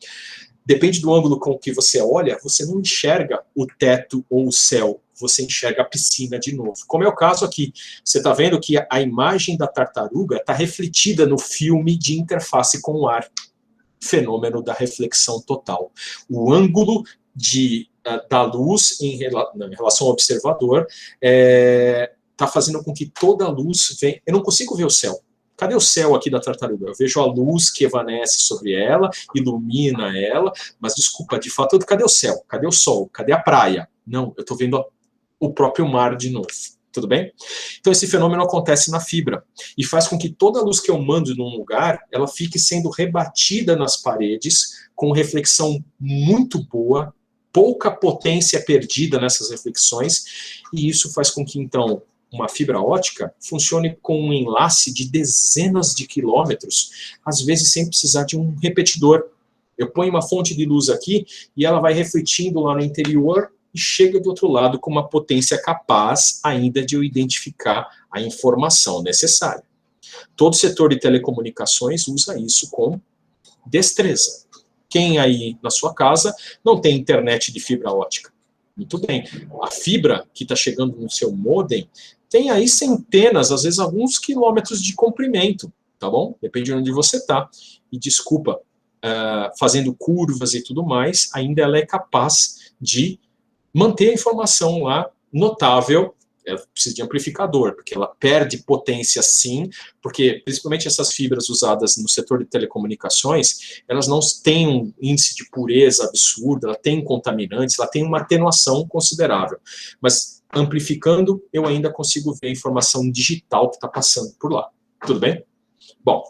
Depende do ângulo com que você olha, você não enxerga o teto ou o céu, você enxerga a piscina de novo. Como é o caso aqui, você está vendo que a imagem da tartaruga está refletida no filme de interface com o ar. Fenômeno da reflexão total. O ângulo da luz em relação ao observador está fazendo com que toda a luz venha. Eu não consigo ver o céu. Cadê o céu aqui da tartaruga? Eu vejo a luz que evanesce sobre ela, ilumina ela, mas desculpa, de fato, cadê o céu? Cadê o sol? Cadê a praia? Não, eu estou vendo o próprio mar de novo. Tudo bem? Então esse fenômeno acontece na fibra e faz com que toda a luz que eu mando num lugar, ela fique sendo rebatida nas paredes com reflexão muito boa, pouca potência perdida nessas reflexões, e isso faz com que, então, uma fibra ótica funcione com um enlace de dezenas de quilômetros, às vezes sem precisar de um repetidor. Eu ponho uma fonte de luz aqui e ela vai refletindo lá no interior e chega do outro lado com uma potência capaz ainda de eu identificar a informação necessária. Todo setor de telecomunicações usa isso com destreza. Quem aí na sua casa não tem internet de fibra ótica? Muito bem. A fibra que está chegando no seu modem tem aí centenas, às vezes alguns quilômetros de comprimento, tá bom? Depende de onde você está. E desculpa, fazendo curvas e tudo mais, ainda ela é capaz de manter a informação lá notável. Ela precisa de amplificador, porque ela perde potência sim, porque principalmente essas fibras usadas no setor de telecomunicações, elas não têm um índice de pureza absurdo, ela tem contaminantes, ela tem uma atenuação considerável. Mas amplificando, eu ainda consigo ver a informação digital que está passando por lá. Tudo bem? Bom,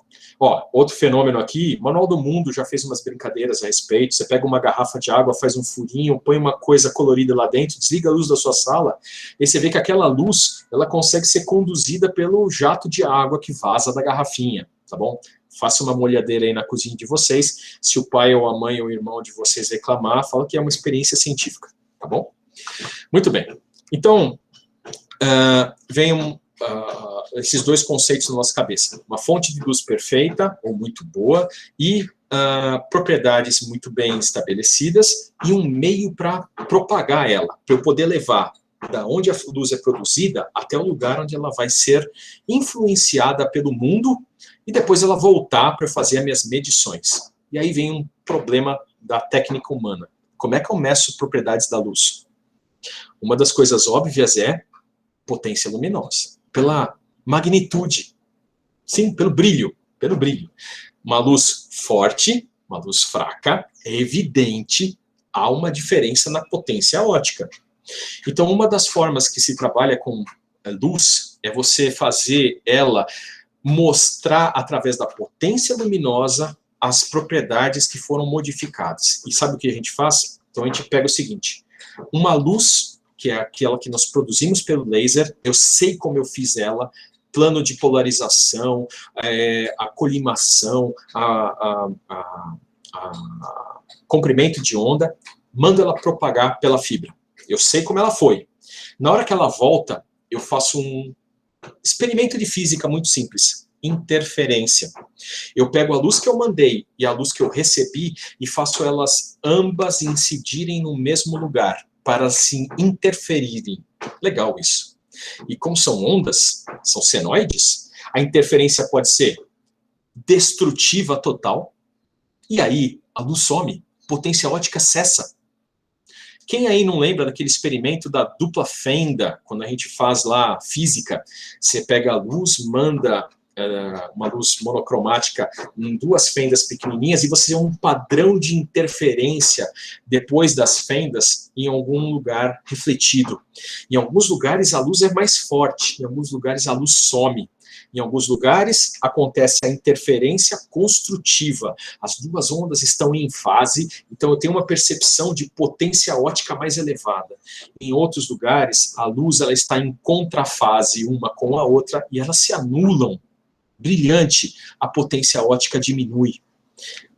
outro fenômeno aqui, o Manual do Mundo já fez umas brincadeiras a respeito. Você pega uma garrafa de água, faz um furinho, põe uma coisa colorida lá dentro, desliga a luz da sua sala, e você vê que aquela luz, ela consegue ser conduzida pelo jato de água que vaza da garrafinha, tá bom? Faça uma molhadeira aí na cozinha de vocês. Se o pai ou a mãe ou o irmão de vocês reclamar, fala que é uma experiência científica, tá bom? Muito bem. Então, vem esses dois conceitos na nossa cabeça. Uma fonte de luz perfeita, ou muito boa, e propriedades muito bem estabelecidas, e um meio para propagar ela, para eu poder levar da onde a luz é produzida até o lugar onde ela vai ser influenciada pelo mundo, e depois ela voltar para fazer as minhas medições. E aí vem um problema da técnica humana. Como é que eu meço propriedades da luz? Uma das coisas óbvias é potência luminosa, pela magnitude, sim, pelo brilho, Uma luz forte, uma luz fraca, é evidente, há uma diferença na potência ótica. Então, uma das formas que se trabalha com luz é você fazer ela mostrar, através da potência luminosa, as propriedades que foram modificadas. E sabe o que a gente faz? Então, a gente pega o seguinte, uma luz, que é aquela que nós produzimos pelo laser, eu sei como eu fiz ela, plano de polarização, a colimação, comprimento de onda, mando ela propagar pela fibra. Eu sei como ela foi. Na hora que ela volta, eu faço um experimento de física muito simples. interferência. Eu pego a luz que eu mandei e a luz que eu recebi e faço elas ambas incidirem no mesmo lugar, para se interferirem. Legal isso. E como são ondas, são senoides, a interferência pode ser destrutiva total, e aí a luz some, potência ótica cessa. Quem aí não lembra daquele experimento da dupla fenda, quando a gente faz lá física, você pega a luz, manda uma luz monocromática em duas fendas pequenininhas e você tem um padrão de interferência depois das fendas em algum lugar refletido. Em alguns lugares a luz é mais forte, em alguns lugares a luz some. Em alguns lugares acontece a interferência construtiva. As duas ondas estão em fase, então eu tenho uma percepção de potência ótica mais elevada. Em outros lugares, a luz ela está em contrafase uma com a outra e elas se anulam. Brilhante, a potência ótica diminui.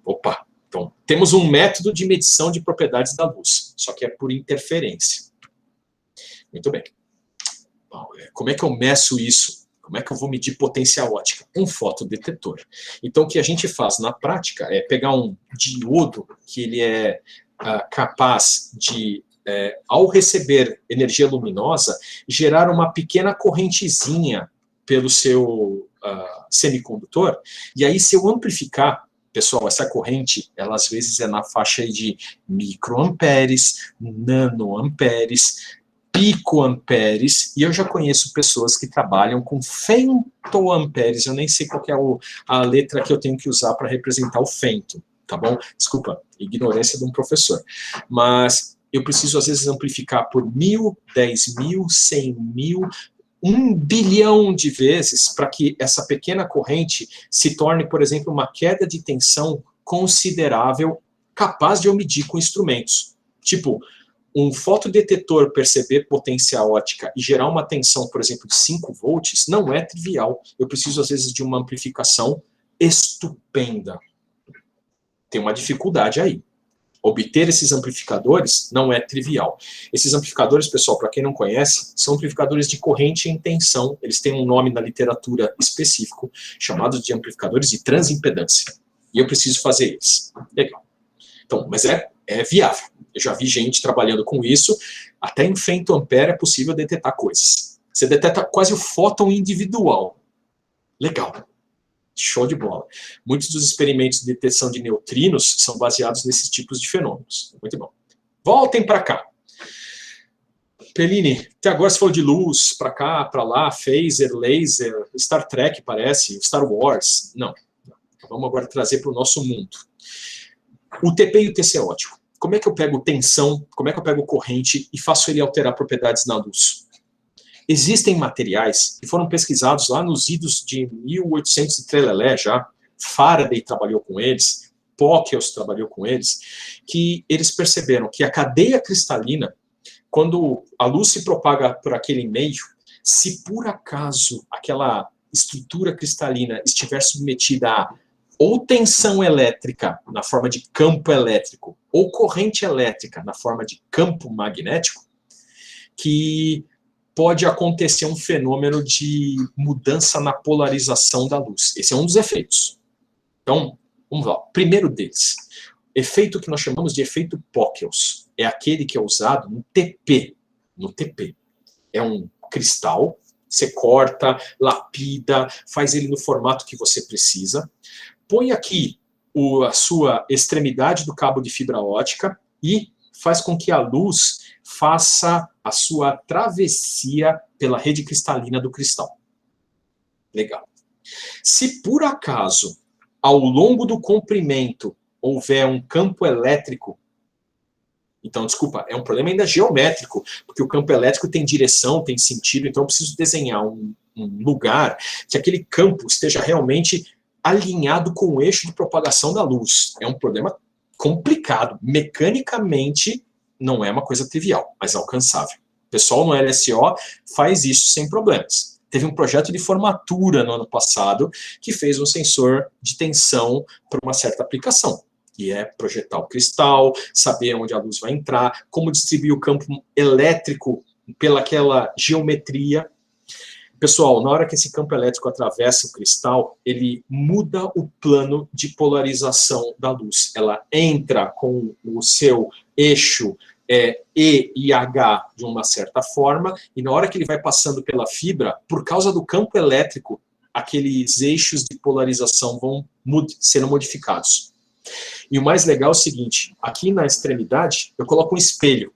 Opa, então temos um método de medição de propriedades da luz, só que é por interferência. Muito bem. Bom, como é que eu meço isso? Como é que eu vou medir potência ótica? Um fotodetetor. Então, o que a gente faz na prática é pegar um diodo que ele é capaz de, ao receber energia luminosa, gerar uma pequena correntezinha pelo seu semicondutor. E aí, se eu amplificar, pessoal, essa corrente, ela às vezes é na faixa aí de microamperes, nanoamperes, picoamperes, e eu já conheço pessoas que trabalham com femtoamperes, eu nem sei qual que é a letra que eu tenho que usar para representar o femto, tá bom? Desculpa, ignorância de um professor. Mas eu preciso, às vezes, amplificar por 1.000, 10.000, 100.000, 1 bilhão de vezes para que essa pequena corrente se torne, por exemplo, uma queda de tensão considerável, capaz de eu medir com instrumentos. Tipo, um fotodetetor perceber potência ótica e gerar uma tensão, por exemplo, de 5 volts, não é trivial. Eu preciso, às vezes, de uma amplificação estupenda. Tem uma dificuldade aí. Obter esses amplificadores não é trivial. Esses amplificadores, pessoal, para quem não conhece, são amplificadores de corrente em tensão. Eles têm um nome na literatura específico, chamado de amplificadores de transimpedância. E eu preciso fazer eles. Legal. Então, mas é viável. Eu já vi gente trabalhando com isso. Até em femtoampere é possível detectar coisas. Você detecta quase o fóton individual. Legal. Show de bola. Muitos dos experimentos de detecção de neutrinos são baseados nesses tipos de fenômenos. Muito bom. Voltem para cá. Peline, até agora você falou de luz, para cá, para lá, phaser, laser, Star Trek parece, Star Wars. Não. Vamos agora trazer para o nosso mundo. O TP e o TC ótico. Como é que eu pego tensão, como é que eu pego corrente e faço ele alterar propriedades na luz? Existem materiais que foram pesquisados lá nos idos de 1800 e trelelé já, Faraday trabalhou com eles, Pockels trabalhou com eles, que eles perceberam que a cadeia cristalina, quando a luz se propaga por aquele meio, se por acaso aquela estrutura cristalina estiver submetida a ou tensão elétrica na forma de campo elétrico, ou corrente elétrica na forma de campo magnético, que pode acontecer um fenômeno de mudança na polarização da luz. Esse é um dos efeitos. Então, vamos lá. Primeiro deles, efeito que nós chamamos de efeito Pockels. É aquele que é usado no TP. No TP. É um cristal, você corta, lapida, faz ele no formato que você precisa, põe aqui a sua extremidade do cabo de fibra ótica e faz com que a luz faça a sua travessia pela rede cristalina do cristal. Legal. Se por acaso, ao longo do comprimento, houver um campo elétrico, então, desculpa, é um problema ainda geométrico, porque o campo elétrico tem direção, tem sentido, então eu preciso desenhar um lugar que aquele campo esteja realmente alinhado com o eixo de propagação da luz. É um problema complicado. Mecanicamente, não é uma coisa trivial, mas alcançável. O pessoal no LSO faz isso sem problemas. Teve um projeto de formatura no ano passado que fez um sensor de tensão para uma certa aplicação, que é projetar o cristal, saber onde a luz vai entrar, como distribuir o campo elétrico pelaquela geometria. Pessoal, na hora que esse campo elétrico atravessa o cristal, ele muda o plano de polarização da luz. Ela entra com o seu eixo E e H de uma certa forma, e na hora que ele vai passando pela fibra, por causa do campo elétrico, aqueles eixos de polarização vão sendo modificados. E o mais legal é o seguinte, aqui na extremidade, eu coloco um espelho.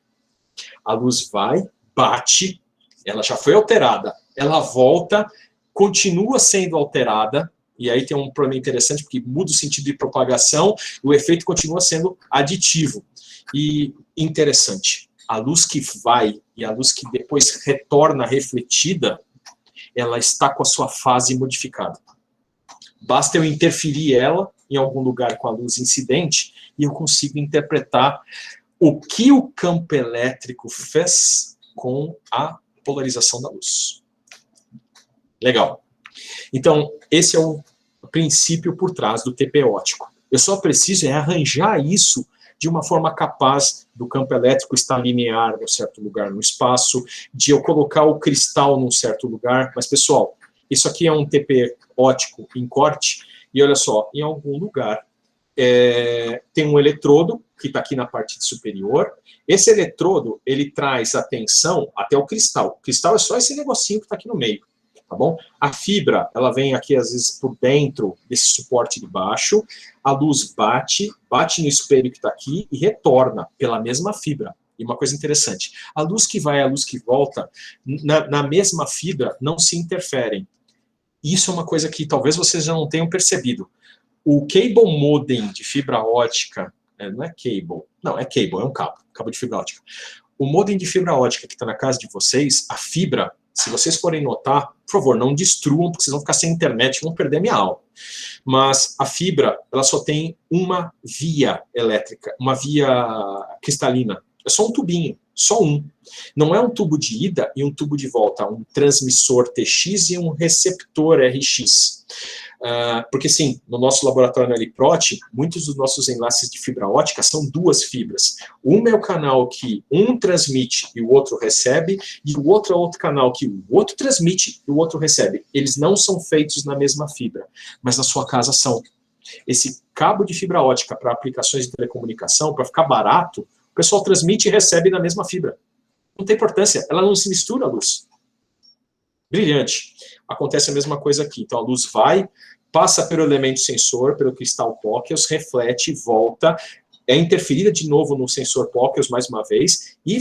A luz vai, bate, ela já foi alterada, ela volta, continua sendo alterada, e aí tem um problema interessante, porque muda o sentido de propagação, e o efeito continua sendo aditivo. E interessante, a luz que vai e a luz que depois retorna refletida, ela está com a sua fase modificada. Basta eu interferir ela em algum lugar com a luz incidente, e eu consigo interpretar o que o campo elétrico fez com a polarização da luz. Legal. Então, esse é o princípio por trás do TP ótico. Eu só preciso arranjar isso de uma forma capaz do campo elétrico estar linear em um certo lugar no espaço, de eu colocar o cristal num certo lugar. Mas, pessoal, isso aqui é um TP ótico em corte, e olha só, em algum lugar tem um eletrodo, que está aqui na parte superior. Esse eletrodo, ele traz a tensão até o cristal. O cristal é só esse negocinho que está aqui no meio, tá bom? A fibra, ela vem aqui, às vezes, por dentro desse suporte de baixo. A luz bate no espelho que está aqui e retorna pela mesma fibra. E uma coisa interessante, a luz que vai e a luz que volta, na mesma fibra, não se interferem. Isso é uma coisa que talvez vocês já não tenham percebido. O cable modem de fibra ótica, não é cable, não, é cable, é um cabo de fibra ótica. O modem de fibra ótica que está na casa de vocês, a fibra, se vocês forem notar, por favor, não destruam, porque vocês vão ficar sem internet e vão perder a minha aula. Mas a fibra, ela só tem uma via elétrica, uma via cristalina. É só um tubinho, só um. Não é um tubo de ida e um tubo de volta, um transmissor TX e um receptor RX. Porque, sim, no nosso laboratório na Liprot, muitos dos nossos enlaces de fibra ótica são duas fibras. Uma é o canal que um transmite e o outro recebe, e o outro é outro canal que o outro transmite e o outro recebe. Eles não são feitos na mesma fibra, mas na sua casa são. Esse cabo de fibra ótica para aplicações de telecomunicação, para ficar barato, o pessoal transmite e recebe na mesma fibra. Não tem importância, ela não se mistura a luz. Brilhante. Acontece a mesma coisa aqui. Então a luz vai, passa pelo elemento sensor, pelo cristal Pockels, reflete, volta, é interferida de novo no sensor Pockels mais uma vez e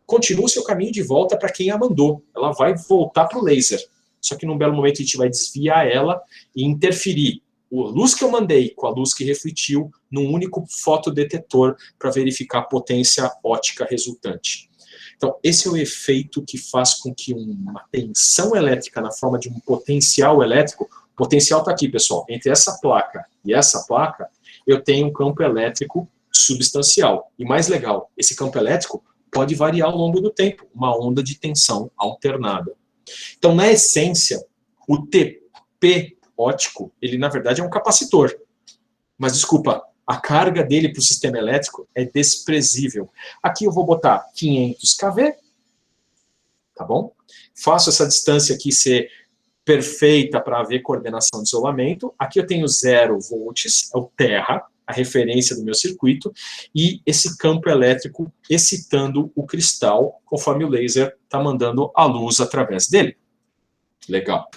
continua o seu caminho de volta para quem a mandou. Ela vai voltar para o laser. Só que num belo momento a gente vai desviar ela e interferir a luz que eu mandei com a luz que refletiu num único fotodetetor para verificar a potência ótica resultante. Então, esse é o efeito que faz com que uma tensão elétrica na forma de um potencial elétrico, o potencial está aqui, pessoal, entre essa placa e essa placa, eu tenho um campo elétrico substancial. E mais legal, esse campo elétrico pode variar ao longo do tempo, uma onda de tensão alternada. Então, na essência, o TP ótico, ele na verdade é um capacitor. Mas, desculpa, a carga dele para o sistema elétrico é desprezível. Aqui eu vou botar 500 kV, tá bom? Faço essa distância aqui ser perfeita para haver coordenação de isolamento. Aqui eu tenho 0 volts, é o terra, a referência do meu circuito, e esse campo elétrico excitando o cristal, conforme o laser está mandando a luz através dele. Legal.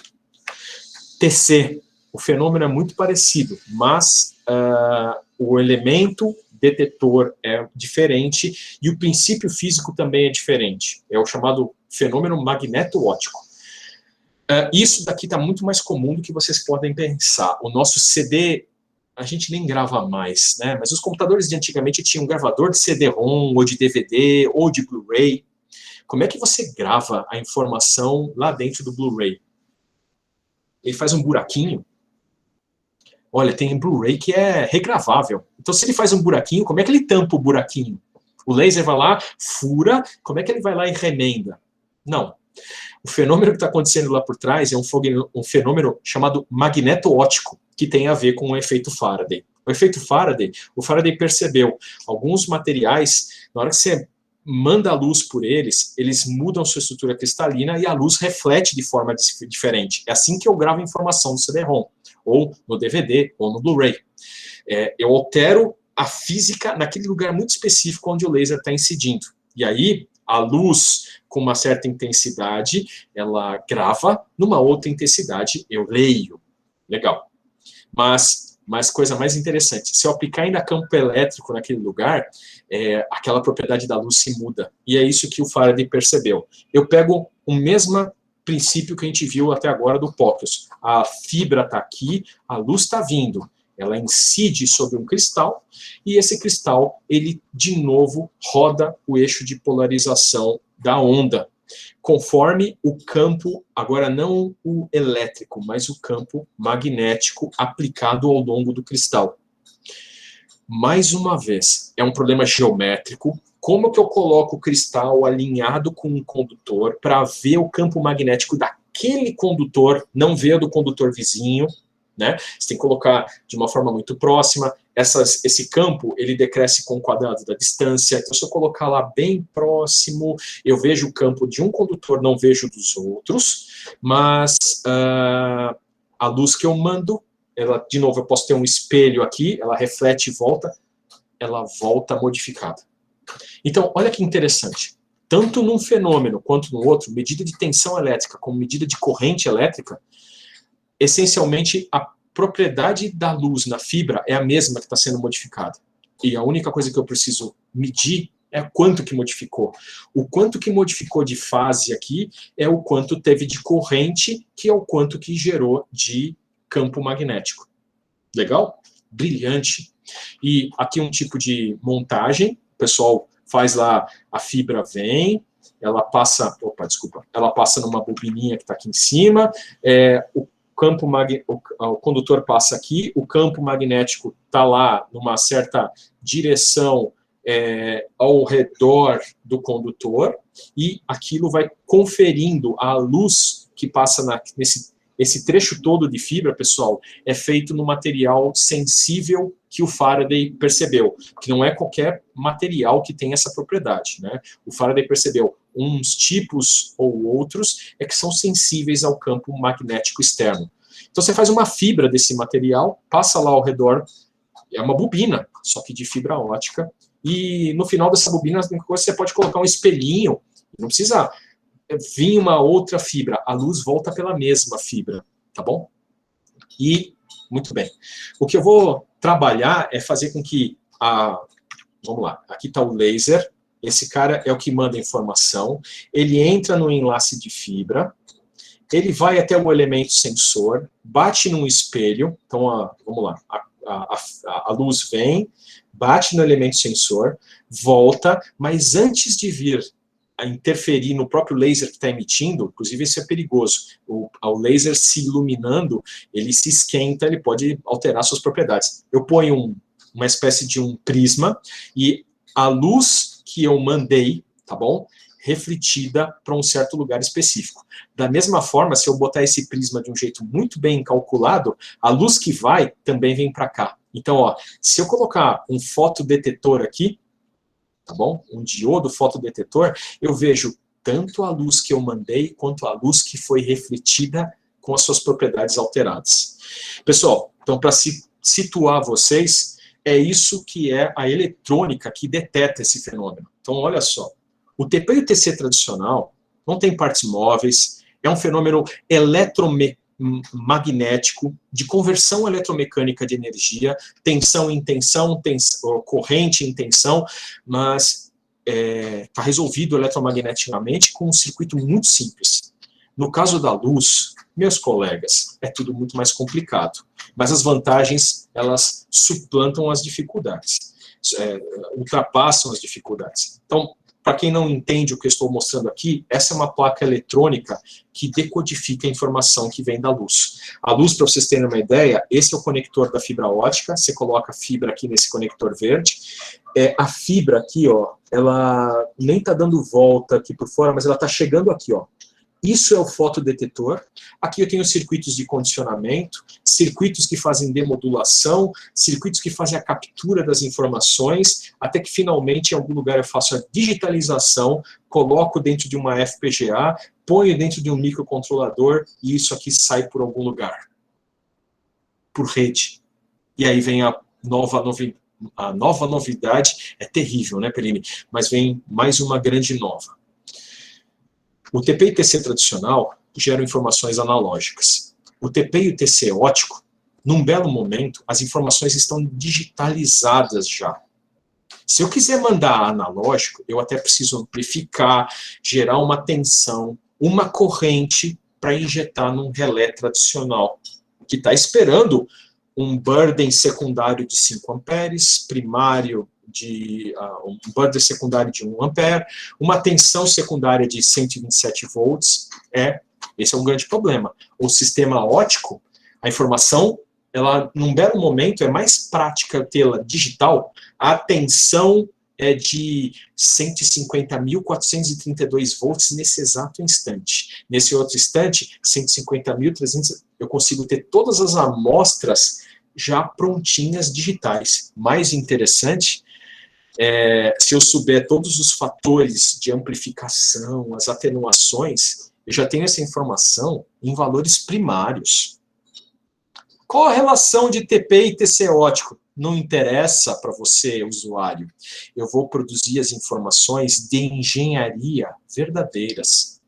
TC, o fenômeno é muito parecido, mas o elemento detetor é diferente e o princípio físico também é diferente. É o chamado fenômeno magneto-óptico. Isso daqui está muito mais comum do que vocês podem pensar. O nosso CD, a gente nem grava mais, né? Mas os computadores de antigamente tinham um gravador de CD-ROM, ou de DVD, ou de Blu-ray. Como é que você grava a informação lá dentro do Blu-ray? Ele faz um buraquinho. Olha, tem Blu-ray que é regravável. Então, se ele faz um buraquinho, como é que ele tampa o buraquinho? O laser vai lá, fura, como é que ele vai lá e remenda? Não. O fenômeno que está acontecendo lá por trás é um fenômeno chamado magneto-óptico, que tem a ver com o efeito Faraday. O efeito Faraday, o Faraday percebeu alguns materiais, na hora que você manda a luz por eles, eles mudam sua estrutura cristalina e a luz reflete de forma diferente. É assim que eu gravo informação no CD-ROM, ou no DVD, ou no Blu-ray. Eu altero a física naquele lugar muito específico onde o laser está incidindo. E aí, a luz, com uma certa intensidade, ela grava, numa outra intensidade, eu leio. Legal. Mas coisa mais interessante, se eu aplicar ainda campo elétrico naquele lugar, aquela propriedade da luz se muda. E é isso que o Faraday percebeu. Eu pego o mesmo princípio que a gente viu até agora do Pockels. A fibra está aqui, a luz está vindo. Ela incide sobre um cristal, e esse cristal, ele, de novo, roda o eixo de polarização da onda, conforme o campo, agora não o elétrico, mas o campo magnético aplicado ao longo do cristal. Mais uma vez, é um problema geométrico. Como que eu coloco o cristal alinhado com um condutor para ver o campo magnético daquele condutor, não ver do condutor vizinho? Né? Você tem que colocar de uma forma muito próxima. Esse campo, ele decresce com o quadrado da distância. Então, se eu colocar lá bem próximo, eu vejo o campo de um condutor, não vejo dos outros. Mas a luz que eu mando, ela, de novo, eu posso ter um espelho aqui, ela reflete e volta, ela volta modificada. Então, olha que interessante. Tanto num fenômeno quanto no outro, medida de tensão elétrica como medida de corrente elétrica, essencialmente, a propriedade da luz na fibra é a mesma que está sendo modificada. E a única coisa que eu preciso medir é quanto que modificou. O quanto que modificou de fase aqui é o quanto teve de corrente, que é o quanto que gerou de campo magnético. Legal? Brilhante. E aqui um tipo de montagem. O pessoal faz lá, a fibra vem, ela passa... Opa, desculpa. Ela passa numa bobininha que está aqui em cima. O condutor passa aqui, o campo magnético está lá numa certa direção ao redor do condutor, e aquilo vai conferindo a luz que passa esse trecho todo de fibra, pessoal, é feito no material sensível que o Faraday percebeu, que não é qualquer material que tem essa propriedade, né? O Faraday percebeu uns tipos ou outros que são sensíveis ao campo magnético externo. Então você faz uma fibra desse material, passa lá ao redor, é uma bobina, só que de fibra ótica, e no final dessa bobina você pode colocar um espelhinho, não precisa vir uma outra fibra, a luz volta pela mesma fibra, tá bom? E, muito bem, o que eu vou trabalhar é fazer com que vamos lá, aqui está o laser, esse cara é o que manda a informação, ele entra no enlace de fibra, ele vai até o elemento sensor, bate num espelho, então, vamos lá, a luz vem, bate no elemento sensor, volta, mas antes de vir a interferir no próprio laser que está emitindo, inclusive isso é perigoso, o laser se iluminando, ele se esquenta, ele pode alterar suas propriedades. Eu ponho uma espécie de um prisma, e a luz que eu mandei, tá bom? Refletida para um certo lugar específico. Da mesma forma, se eu botar esse prisma de um jeito muito bem calculado, a luz que vai também vem para cá. Então, ó, se eu colocar um fotodetetor aqui, tá bom? Um diodo fotodetetor, eu vejo tanto a luz que eu mandei, quanto a luz que foi refletida com as suas propriedades alteradas. Pessoal, então para situar vocês, é isso que é a eletrônica que detecta esse fenômeno. Então, olha só. O TP e o TC tradicional não tem partes móveis, é um fenômeno eletromagnético, de conversão eletromecânica de energia, tensão em tensão, corrente em tensão, mas está resolvido eletromagneticamente com um circuito muito simples. No caso da luz, meus colegas, é tudo muito mais complicado, mas as vantagens, elas suplantam as dificuldades, ultrapassam as dificuldades. Então, para quem não entende o que eu estou mostrando aqui, essa é uma placa eletrônica que decodifica a informação que vem da luz. A luz, para vocês terem uma ideia, esse é o conector da fibra ótica, você coloca a fibra aqui nesse conector verde. A fibra aqui, ó, ela nem está dando volta aqui por fora, mas ela está chegando aqui, ó. Isso é o fotodetetor. Aqui eu tenho circuitos de condicionamento, circuitos que fazem demodulação, circuitos que fazem a captura das informações, até que finalmente em algum lugar eu faço a digitalização, coloco dentro de uma FPGA, ponho dentro de um microcontrolador e isso aqui sai por algum lugar, por rede. E aí vem a nova novidade, é terrível, né, Perini? Mas vem mais uma grande nova. O TP e TC tradicional geram informações analógicas. O TP e o TC ótico, num belo momento, as informações estão digitalizadas já. Se eu quiser mandar analógico, eu até preciso amplificar, gerar uma tensão, uma corrente para injetar num relé tradicional, que está esperando um burden secundário de 5 amperes, primário de um burden secundário de 1 ampere, uma tensão secundária de 127 volts. Esse é um grande problema. O sistema ótico, a informação, ela, num belo momento, é mais prática tê-la digital. A tensão é de 150.432 volts nesse exato instante. Nesse outro instante, 150.300, eu consigo ter todas as amostras já prontinhas digitais. Mais interessante, se eu souber todos os fatores de amplificação, as atenuações, eu já tenho essa informação em valores primários. Qual a relação de TP e TC ótico? Não interessa para você, usuário. Eu vou produzir as informações de engenharia verdadeiras.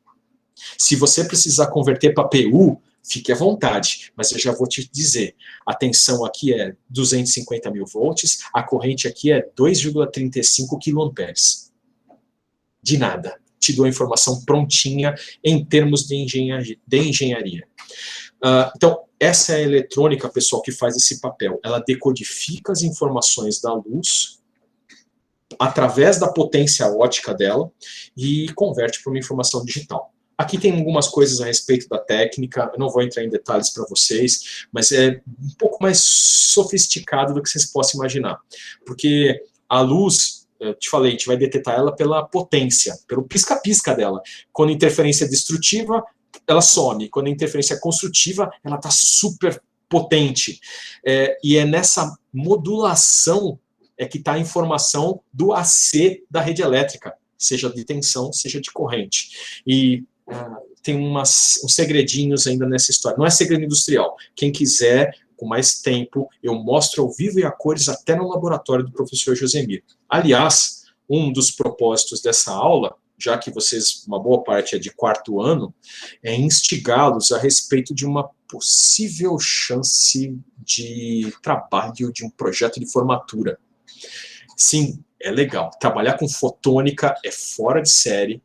Se você precisar converter para PU, fique à vontade, mas eu já vou te dizer, a tensão aqui é 250.000 volts, a corrente aqui é 2,35 quilomperes. De nada. Te dou a informação prontinha em termos de engenharia. Então, essa é a eletrônica, pessoal, que faz esse papel. Ela decodifica as informações da luz através da potência ótica dela e converte para uma informação digital. Aqui tem algumas coisas a respeito da técnica, eu não vou entrar em detalhes para vocês, mas é um pouco mais sofisticado do que vocês possam imaginar. Porque a luz, eu te falei, a gente vai detectar ela pela potência, pelo pisca-pisca dela. Quando a interferência é destrutiva, ela some. Quando a interferência é construtiva, ela está super potente. E é nessa modulação que está a informação do AC da rede elétrica, seja de tensão, seja de corrente. E tem uns segredinhos ainda nessa história. Não é segredo industrial. Quem quiser, com mais tempo, eu mostro ao vivo e a cores até no laboratório do professor Josemir. Aliás, um dos propósitos dessa aula, já que vocês, uma boa parte é de 4º ano, é instigá-los a respeito de uma possível chance de trabalho de um projeto de formatura. Sim, é legal. Trabalhar com fotônica é fora de série,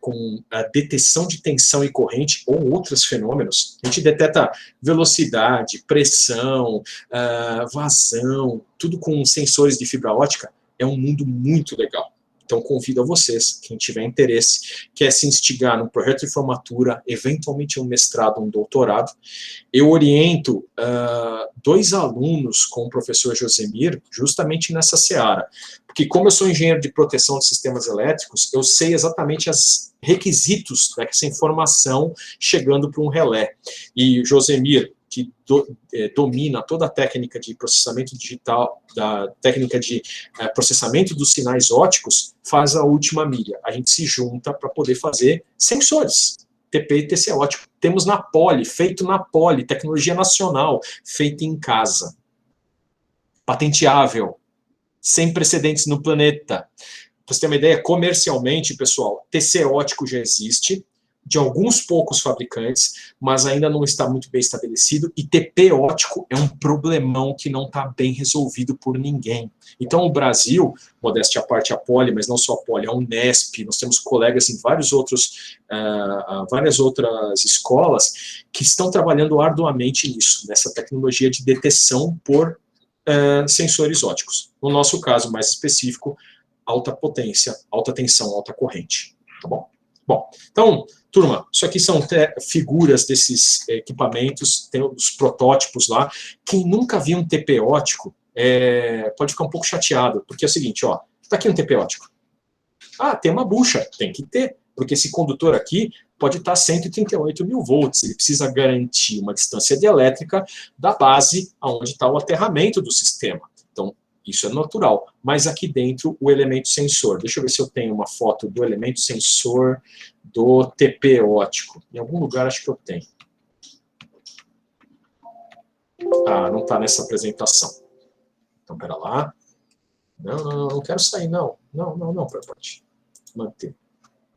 com a detecção de tensão e corrente ou outros fenômenos. A gente detecta velocidade, pressão, vazão, tudo com sensores de fibra ótica. É um mundo muito legal. Então, convido a vocês, quem tiver interesse, quer se instigar num projeto de formatura, eventualmente um mestrado, um doutorado, eu oriento 2 alunos com o professor Josemir justamente nessa seara. Porque como eu sou engenheiro de proteção de sistemas elétricos, eu sei exatamente os requisitos dessa informação chegando para um relé. E Josemir, que domina toda a técnica de processamento digital, da técnica de processamento dos sinais óticos, faz a última milha. A gente se junta para poder fazer sensores, TP e TC ótico. Temos na Poli, feito na Poli, tecnologia nacional, feita em casa. Patenteável, sem precedentes no planeta. Para você ter uma ideia, comercialmente, pessoal, TC ótico já existe, de alguns poucos fabricantes, mas ainda não está muito bem estabelecido, e TP ótico é um problemão que não está bem resolvido por ninguém. Então o Brasil, modéstia à parte a Poli, mas não só a Poli, a Unesp, nós temos colegas em várias outras escolas que estão trabalhando arduamente nisso, nessa tecnologia de detecção por sensores óticos. No nosso caso mais específico, alta potência, alta tensão, alta corrente. Tá bom? Bom, então, turma, isso aqui são figuras desses equipamentos, tem os protótipos lá. Quem nunca viu um TP ótico pode ficar um pouco chateado, porque é o seguinte, ó, tá aqui um TP ótico. Ah, tem uma bucha, tem que ter. porque esse condutor aqui pode estar 138 mil volts, ele precisa garantir uma distância dielétrica da base aonde está o aterramento do sistema. Então, isso é natural. Mas aqui dentro, o elemento sensor. Deixa eu ver se eu tenho uma foto do elemento sensor do TP ótico. Em algum lugar acho que eu tenho. Ah, não está nessa apresentação. Então, pera lá. Não quero sair, não. Não, pode manter.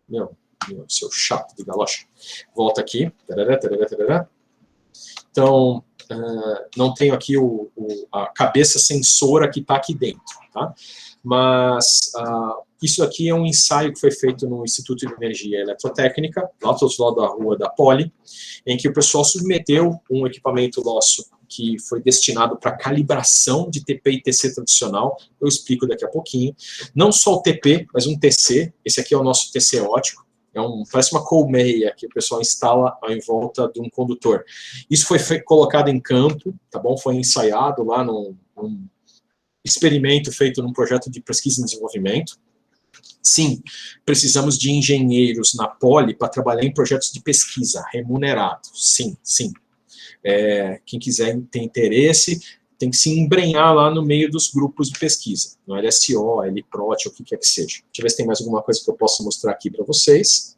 Meu, seu chato de galocha. Volta aqui. Então, não tenho aqui a cabeça sensora que está aqui dentro, tá? Mas isso aqui é um ensaio que foi feito no Instituto de Energia Eletrotécnica, lá do outro lado da rua da Poli, em que o pessoal submeteu um equipamento nosso que foi destinado para calibração de TP e TC tradicional. Eu explico daqui a pouquinho. Não só o TP, mas um TC. Esse aqui é o nosso TC ótico. Parece uma colmeia que o pessoal instala em volta de um condutor. Isso foi colocado em campo, tá bom? Foi ensaiado lá num experimento feito num projeto de pesquisa e desenvolvimento. Sim, precisamos de engenheiros na Poli para trabalhar em projetos de pesquisa, remunerados. Sim. Quem quiser ter interesse, tem que se embrenhar lá no meio dos grupos de pesquisa, no LSO, LPROT, o que quer que seja. Deixa eu ver se tem mais alguma coisa que eu possa mostrar aqui para vocês.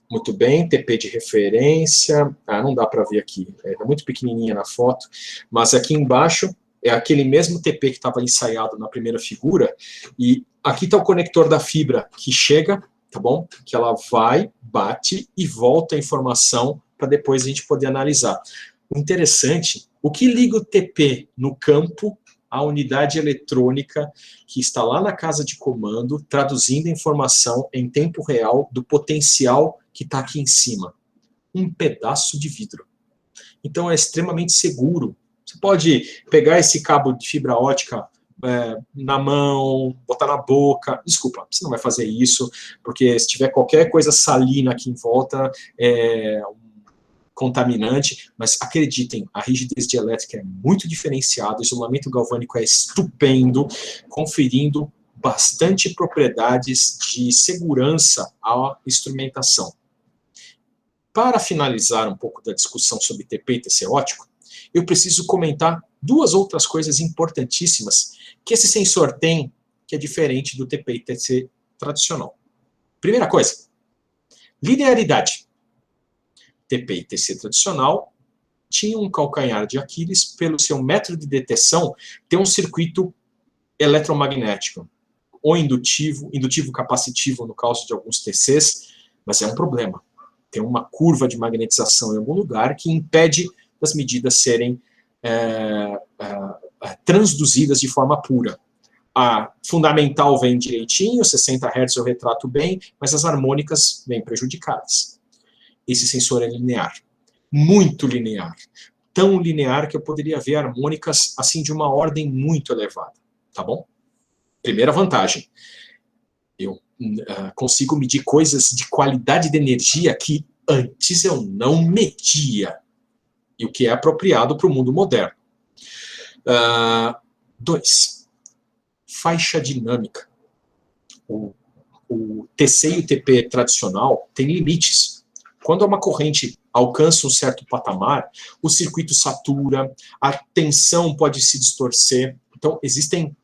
Muito bem, TP de referência. Não dá para ver aqui, está muito pequenininha na foto, mas aqui embaixo é aquele mesmo TP que estava ensaiado na primeira figura, e aqui está o conector da fibra que chega, tá bom? Que ela vai, bate e volta a informação para depois a gente poder analisar. O interessante, o que liga o TP no campo à unidade eletrônica que está lá na casa de comando, traduzindo a informação em tempo real do potencial que está aqui em cima? Um pedaço de vidro. Então é extremamente seguro. Você pode pegar esse cabo de fibra ótica na mão, botar na boca. Desculpa, você não vai fazer isso, porque se tiver qualquer coisa salina aqui em volta, um contaminante, mas acreditem, a rigidez dielétrica é muito diferenciada, o isolamento galvânico é estupendo, conferindo bastante propriedades de segurança à instrumentação. Para finalizar um pouco da discussão sobre TP e TC ótico, eu preciso comentar duas outras coisas importantíssimas que esse sensor tem, que é diferente do TP e TC tradicional. Primeira coisa, linearidade. TP e TC tradicional tinham um calcanhar de Aquiles pelo seu método de detecção ter um circuito eletromagnético, ou indutivo capacitivo no caso de alguns TCs, mas é um problema. Tem uma curva de magnetização em algum lugar que impede das medidas serem transduzidas de forma pura. A fundamental vem direitinho, 60 Hz eu retrato bem, mas as harmônicas vêm prejudicadas. Esse sensor é linear, muito linear. Tão linear que eu poderia ver harmônicas assim de uma ordem muito elevada, tá bom? Primeira vantagem, eu consigo medir coisas de qualidade de energia que antes eu não media, e o que é apropriado para o mundo moderno. 2. Faixa dinâmica. O TC e o TP tradicional têm limites. Quando uma corrente alcança um certo patamar, o circuito satura, a tensão pode se distorcer. Então, existem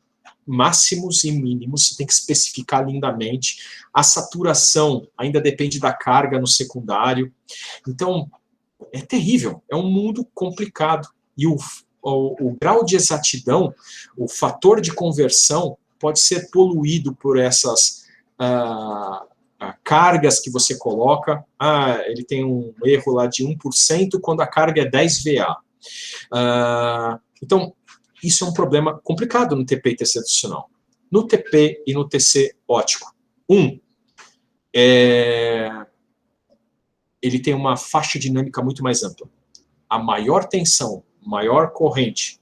máximos e mínimos, você tem que especificar lindamente. A saturação ainda depende da carga no secundário. Então, é terrível, é um mundo complicado. E o grau de exatidão, o fator de conversão, pode ser poluído por essas cargas que você coloca. Ele tem um erro lá de 1% quando a carga é 10 VA. Então, isso é um problema complicado no TP e TC tradicional. No TP e no TC ótico, ele tem uma faixa dinâmica muito mais ampla. A maior tensão, maior corrente,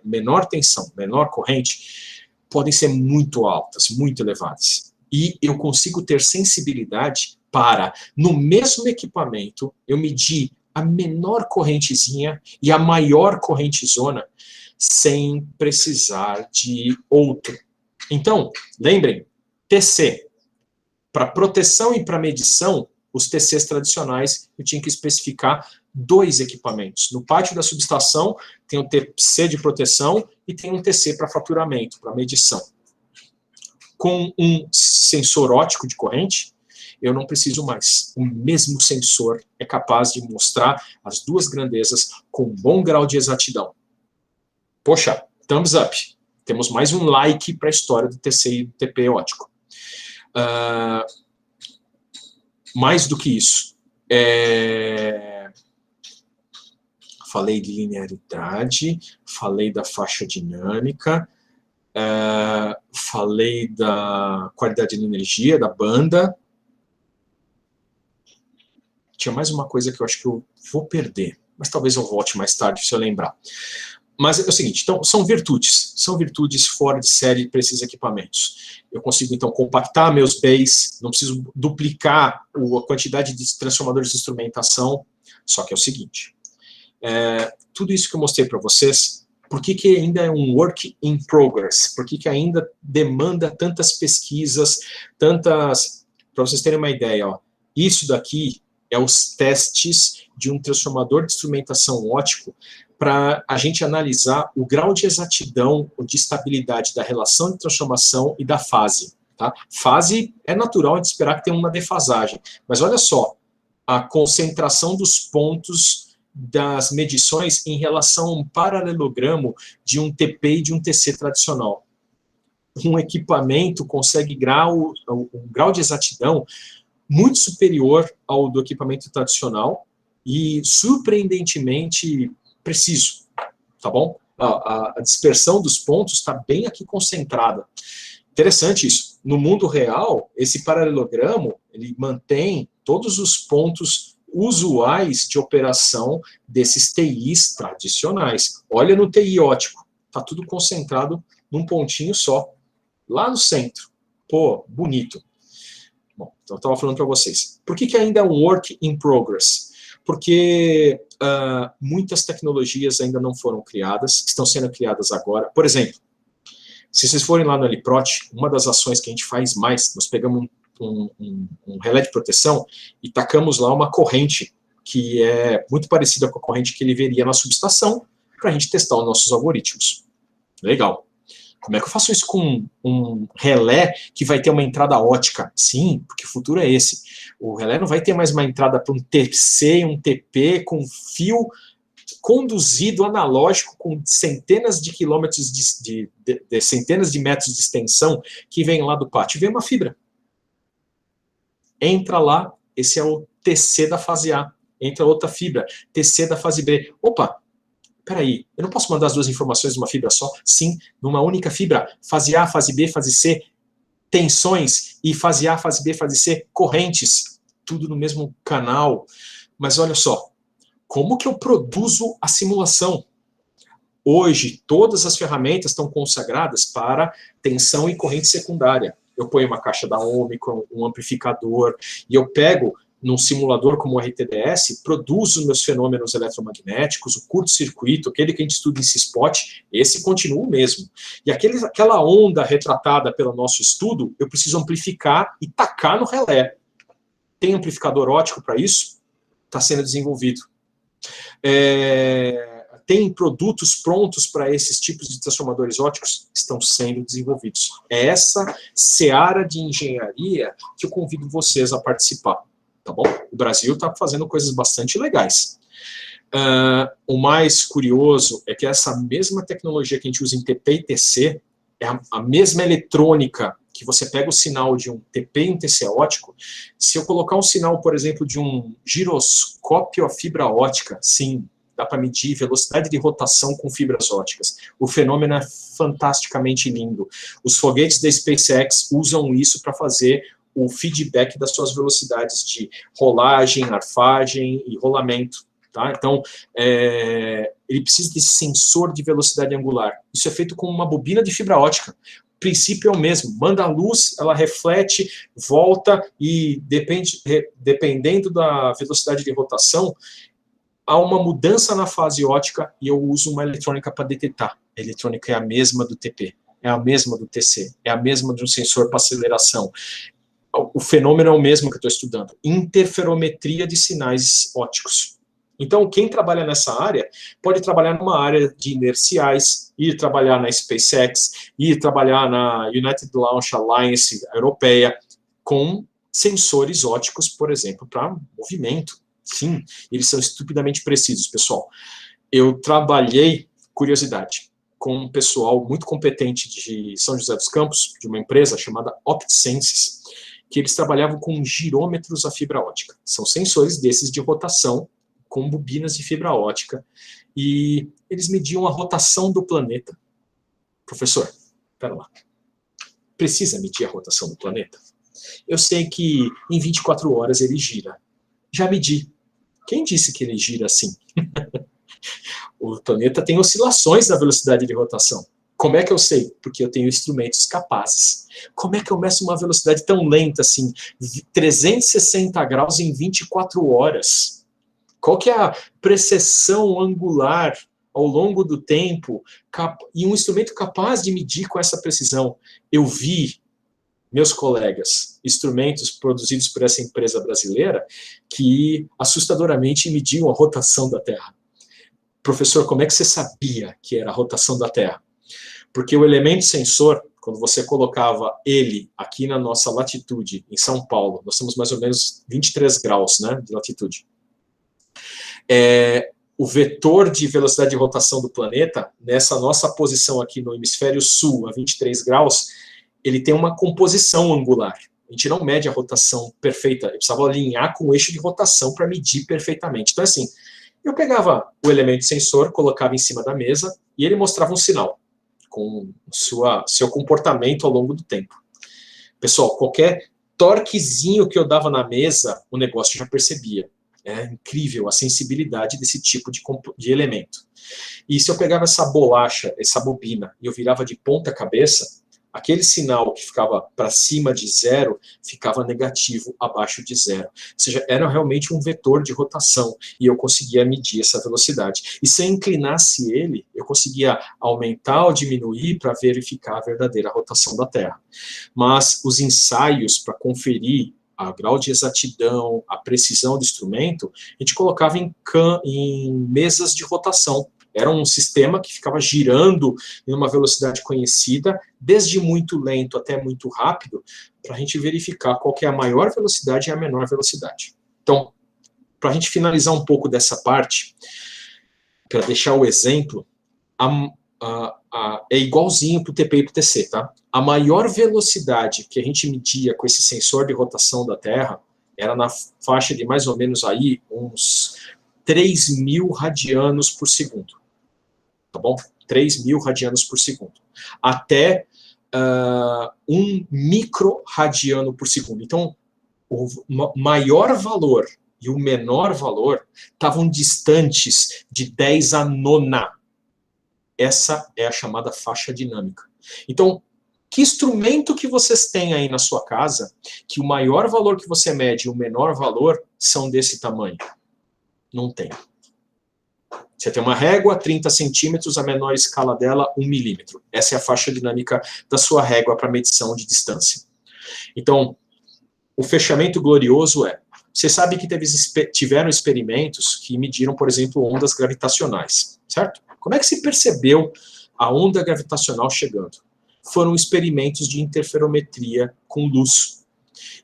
menor tensão, menor corrente, podem ser muito altas, muito elevadas. E eu consigo ter sensibilidade para, no mesmo equipamento, eu medir a menor correntezinha e a maior correntezona sem precisar de outro. Então, lembrem, TC, Para proteção e para medição, os TCs tradicionais, eu tinha que especificar 2 equipamentos. No pátio da subestação, tem um TC de proteção e tem um TC para faturamento, para medição. Com um sensor óptico de corrente, eu não preciso mais. O mesmo sensor é capaz de mostrar as 2 grandezas com um bom grau de exatidão. Poxa, thumbs up. Temos mais um like para a história do TC e do TP óptico. Mais do que isso, falei de linearidade, falei da faixa dinâmica, falei da qualidade de energia, da banda. Tinha mais uma coisa que eu acho que eu vou perder, mas talvez eu volte mais tarde se eu lembrar. Mas é o seguinte, então, são virtudes fora de série para esses equipamentos. Eu consigo, então, compactar meus bays, não preciso duplicar a quantidade de transformadores de instrumentação, só que é o seguinte, tudo isso que eu mostrei para vocês, por que ainda é um work in progress? Por que ainda demanda tantas pesquisas, para vocês terem uma ideia, ó, isso daqui é os testes de um transformador de instrumentação óptico para a gente analisar o grau de exatidão ou de estabilidade da relação de transformação e da fase. Tá? Fase é natural de esperar que tenha uma defasagem, mas olha só, a concentração dos pontos das medições em relação a um paralelogramo de um TP e de um TC tradicional. Um equipamento consegue um grau de exatidão muito superior ao do equipamento tradicional e surpreendentemente preciso, tá bom? A dispersão dos pontos está bem aqui concentrada. Interessante isso. No mundo real, esse paralelogramo, ele mantém todos os pontos usuais de operação desses TIs tradicionais. Olha no TI óptico, está tudo concentrado num pontinho só, lá no centro. Pô, bonito. Bom, então eu estava falando para vocês. Por que ainda é um work in progress? Porque muitas tecnologias ainda não foram criadas, estão sendo criadas agora. Por exemplo, se vocês forem lá no Eliprot, uma das ações que a gente faz mais, nós pegamos um relé de proteção e tacamos lá uma corrente que é muito parecida com a corrente que ele veria na subestação para a gente testar os nossos algoritmos. Legal. Como é que eu faço isso com um relé que vai ter uma entrada ótica? Sim, porque o futuro é esse. O relé não vai ter mais uma entrada para um TC, um TP, com fio conduzido analógico com centenas de quilômetros, centenas de metros de extensão que vem lá do pátio. Vem uma fibra. Entra lá, esse é o TC da fase A. Entra outra fibra, TC da fase B. Opa! Peraí, eu não posso mandar as 2 informações numa fibra só? Sim, numa única fibra, fase A, fase B, fase C, tensões, e fase A, fase B, fase C, correntes, tudo no mesmo canal. Mas olha só, como que eu produzo a simulação? Hoje, todas as ferramentas estão consagradas para tensão e corrente secundária. Eu ponho uma caixa da Omicron, um amplificador, e eu pego num simulador como o RTDS, produzo meus fenômenos eletromagnéticos, o curto-circuito, aquele que a gente estuda em C-Spot, esse continua o mesmo. E aquela onda retratada pelo nosso estudo, eu preciso amplificar e tacar no relé. Tem amplificador óptico para isso? Está sendo desenvolvido. Tem produtos prontos para esses tipos de transformadores ópticos? Estão sendo desenvolvidos. É essa seara de engenharia que eu convido vocês a participar. Tá bom? O Brasil está fazendo coisas bastante legais. O mais curioso é que essa mesma tecnologia que a gente usa em TP e TC é a mesma eletrônica que você pega o sinal de um TP e um TC óptico. Se eu colocar um sinal, por exemplo, de um giroscópio a fibra óptica, sim, dá para medir velocidade de rotação com fibras ópticas. O fenômeno é fantasticamente lindo. Os foguetes da SpaceX usam isso para fazer o feedback das suas velocidades de rolagem, arfagem e rolamento. Tá? Então, ele precisa desse sensor de velocidade angular. Isso é feito com uma bobina de fibra óptica. O princípio é o mesmo. Manda a luz, ela reflete, volta e, dependendo da velocidade de rotação, há uma mudança na fase óptica e eu uso uma eletrônica para detectar. A eletrônica é a mesma do TP, é a mesma do TC, é a mesma de um sensor para aceleração. o fenômeno é o mesmo que eu estou estudando, interferometria de sinais ópticos. Então, quem trabalha nessa área pode trabalhar numa área de inerciais, ir trabalhar na SpaceX, ir trabalhar na United Launch Alliance europeia, com sensores ópticos, por exemplo, para movimento. Sim, eles são estupidamente precisos, pessoal. Eu trabalhei, curiosidade, com um pessoal muito competente de São José dos Campos, de uma empresa chamada OptSenses, que eles trabalhavam com girômetros a fibra ótica. São sensores desses de rotação, com bobinas de fibra ótica, e eles mediam a rotação do planeta. Professor, espera lá. Precisa medir a rotação do planeta? Eu sei que em 24 horas ele gira. Já medi. Quem disse que ele gira assim? O planeta tem oscilações na velocidade de rotação. Como é que eu sei? Porque eu tenho instrumentos capazes. Como é que eu meço uma velocidade tão lenta assim, 360 graus em 24 horas? Qual que é a precessão angular ao longo do tempo e um instrumento capaz de medir com essa precisão? Eu vi, meus colegas, instrumentos produzidos por essa empresa brasileira que assustadoramente mediam a rotação da Terra. Professor, como é que você sabia que era a rotação da Terra? Porque o elemento sensor, quando você colocava ele aqui na nossa latitude, em São Paulo, nós temos mais ou menos 23 graus, né, de latitude. O vetor de velocidade de rotação do planeta, nessa nossa posição aqui no hemisfério sul, a 23 graus, ele tem uma composição angular. A gente não mede a rotação perfeita, eu precisava alinhar com o eixo de rotação para medir perfeitamente. Então, assim, eu pegava o elemento sensor, colocava em cima da mesa e ele mostrava um sinal com seu comportamento ao longo do tempo. Pessoal, qualquer torquezinho que eu dava na mesa, o negócio já percebia. É incrível a sensibilidade desse tipo de elemento. E se eu pegava essa bolacha, essa bobina, e eu virava de ponta cabeça, aquele sinal que ficava para cima de zero ficava negativo abaixo de zero. Ou seja, era realmente um vetor de rotação e eu conseguia medir essa velocidade. E se eu inclinasse ele, eu conseguia aumentar ou diminuir para verificar a verdadeira rotação da Terra. Mas os ensaios para conferir a grau de exatidão, a precisão do instrumento, a gente colocava em mesas de rotação. Era um sistema que ficava girando em uma velocidade conhecida, desde muito lento até muito rápido, para a gente verificar qual que é a maior velocidade e a menor velocidade. Então, para a gente finalizar um pouco dessa parte, para deixar o exemplo, é igualzinho para o TP e para o TC, tá? A maior velocidade que a gente media com esse sensor de rotação da Terra era na faixa de mais ou menos aí uns 3.000 radianos por segundo. Tá bom? 3.000 radianos por segundo. Até 1 microradiano por segundo. Então, o maior valor e o menor valor estavam distantes de 10 a nona. Essa é a chamada faixa dinâmica. Então, que instrumento que vocês têm aí na sua casa que o maior valor que você mede e o menor valor são desse tamanho? Não tem. Você tem uma régua, 30 centímetros, a menor escala dela, 1 milímetro. Essa é a faixa dinâmica da sua régua para medição de distância. Então, o fechamento glorioso é, você sabe que tiveram experimentos que mediram, por exemplo, ondas gravitacionais, certo? Como é que se percebeu a onda gravitacional chegando? Foram experimentos de interferometria com luz.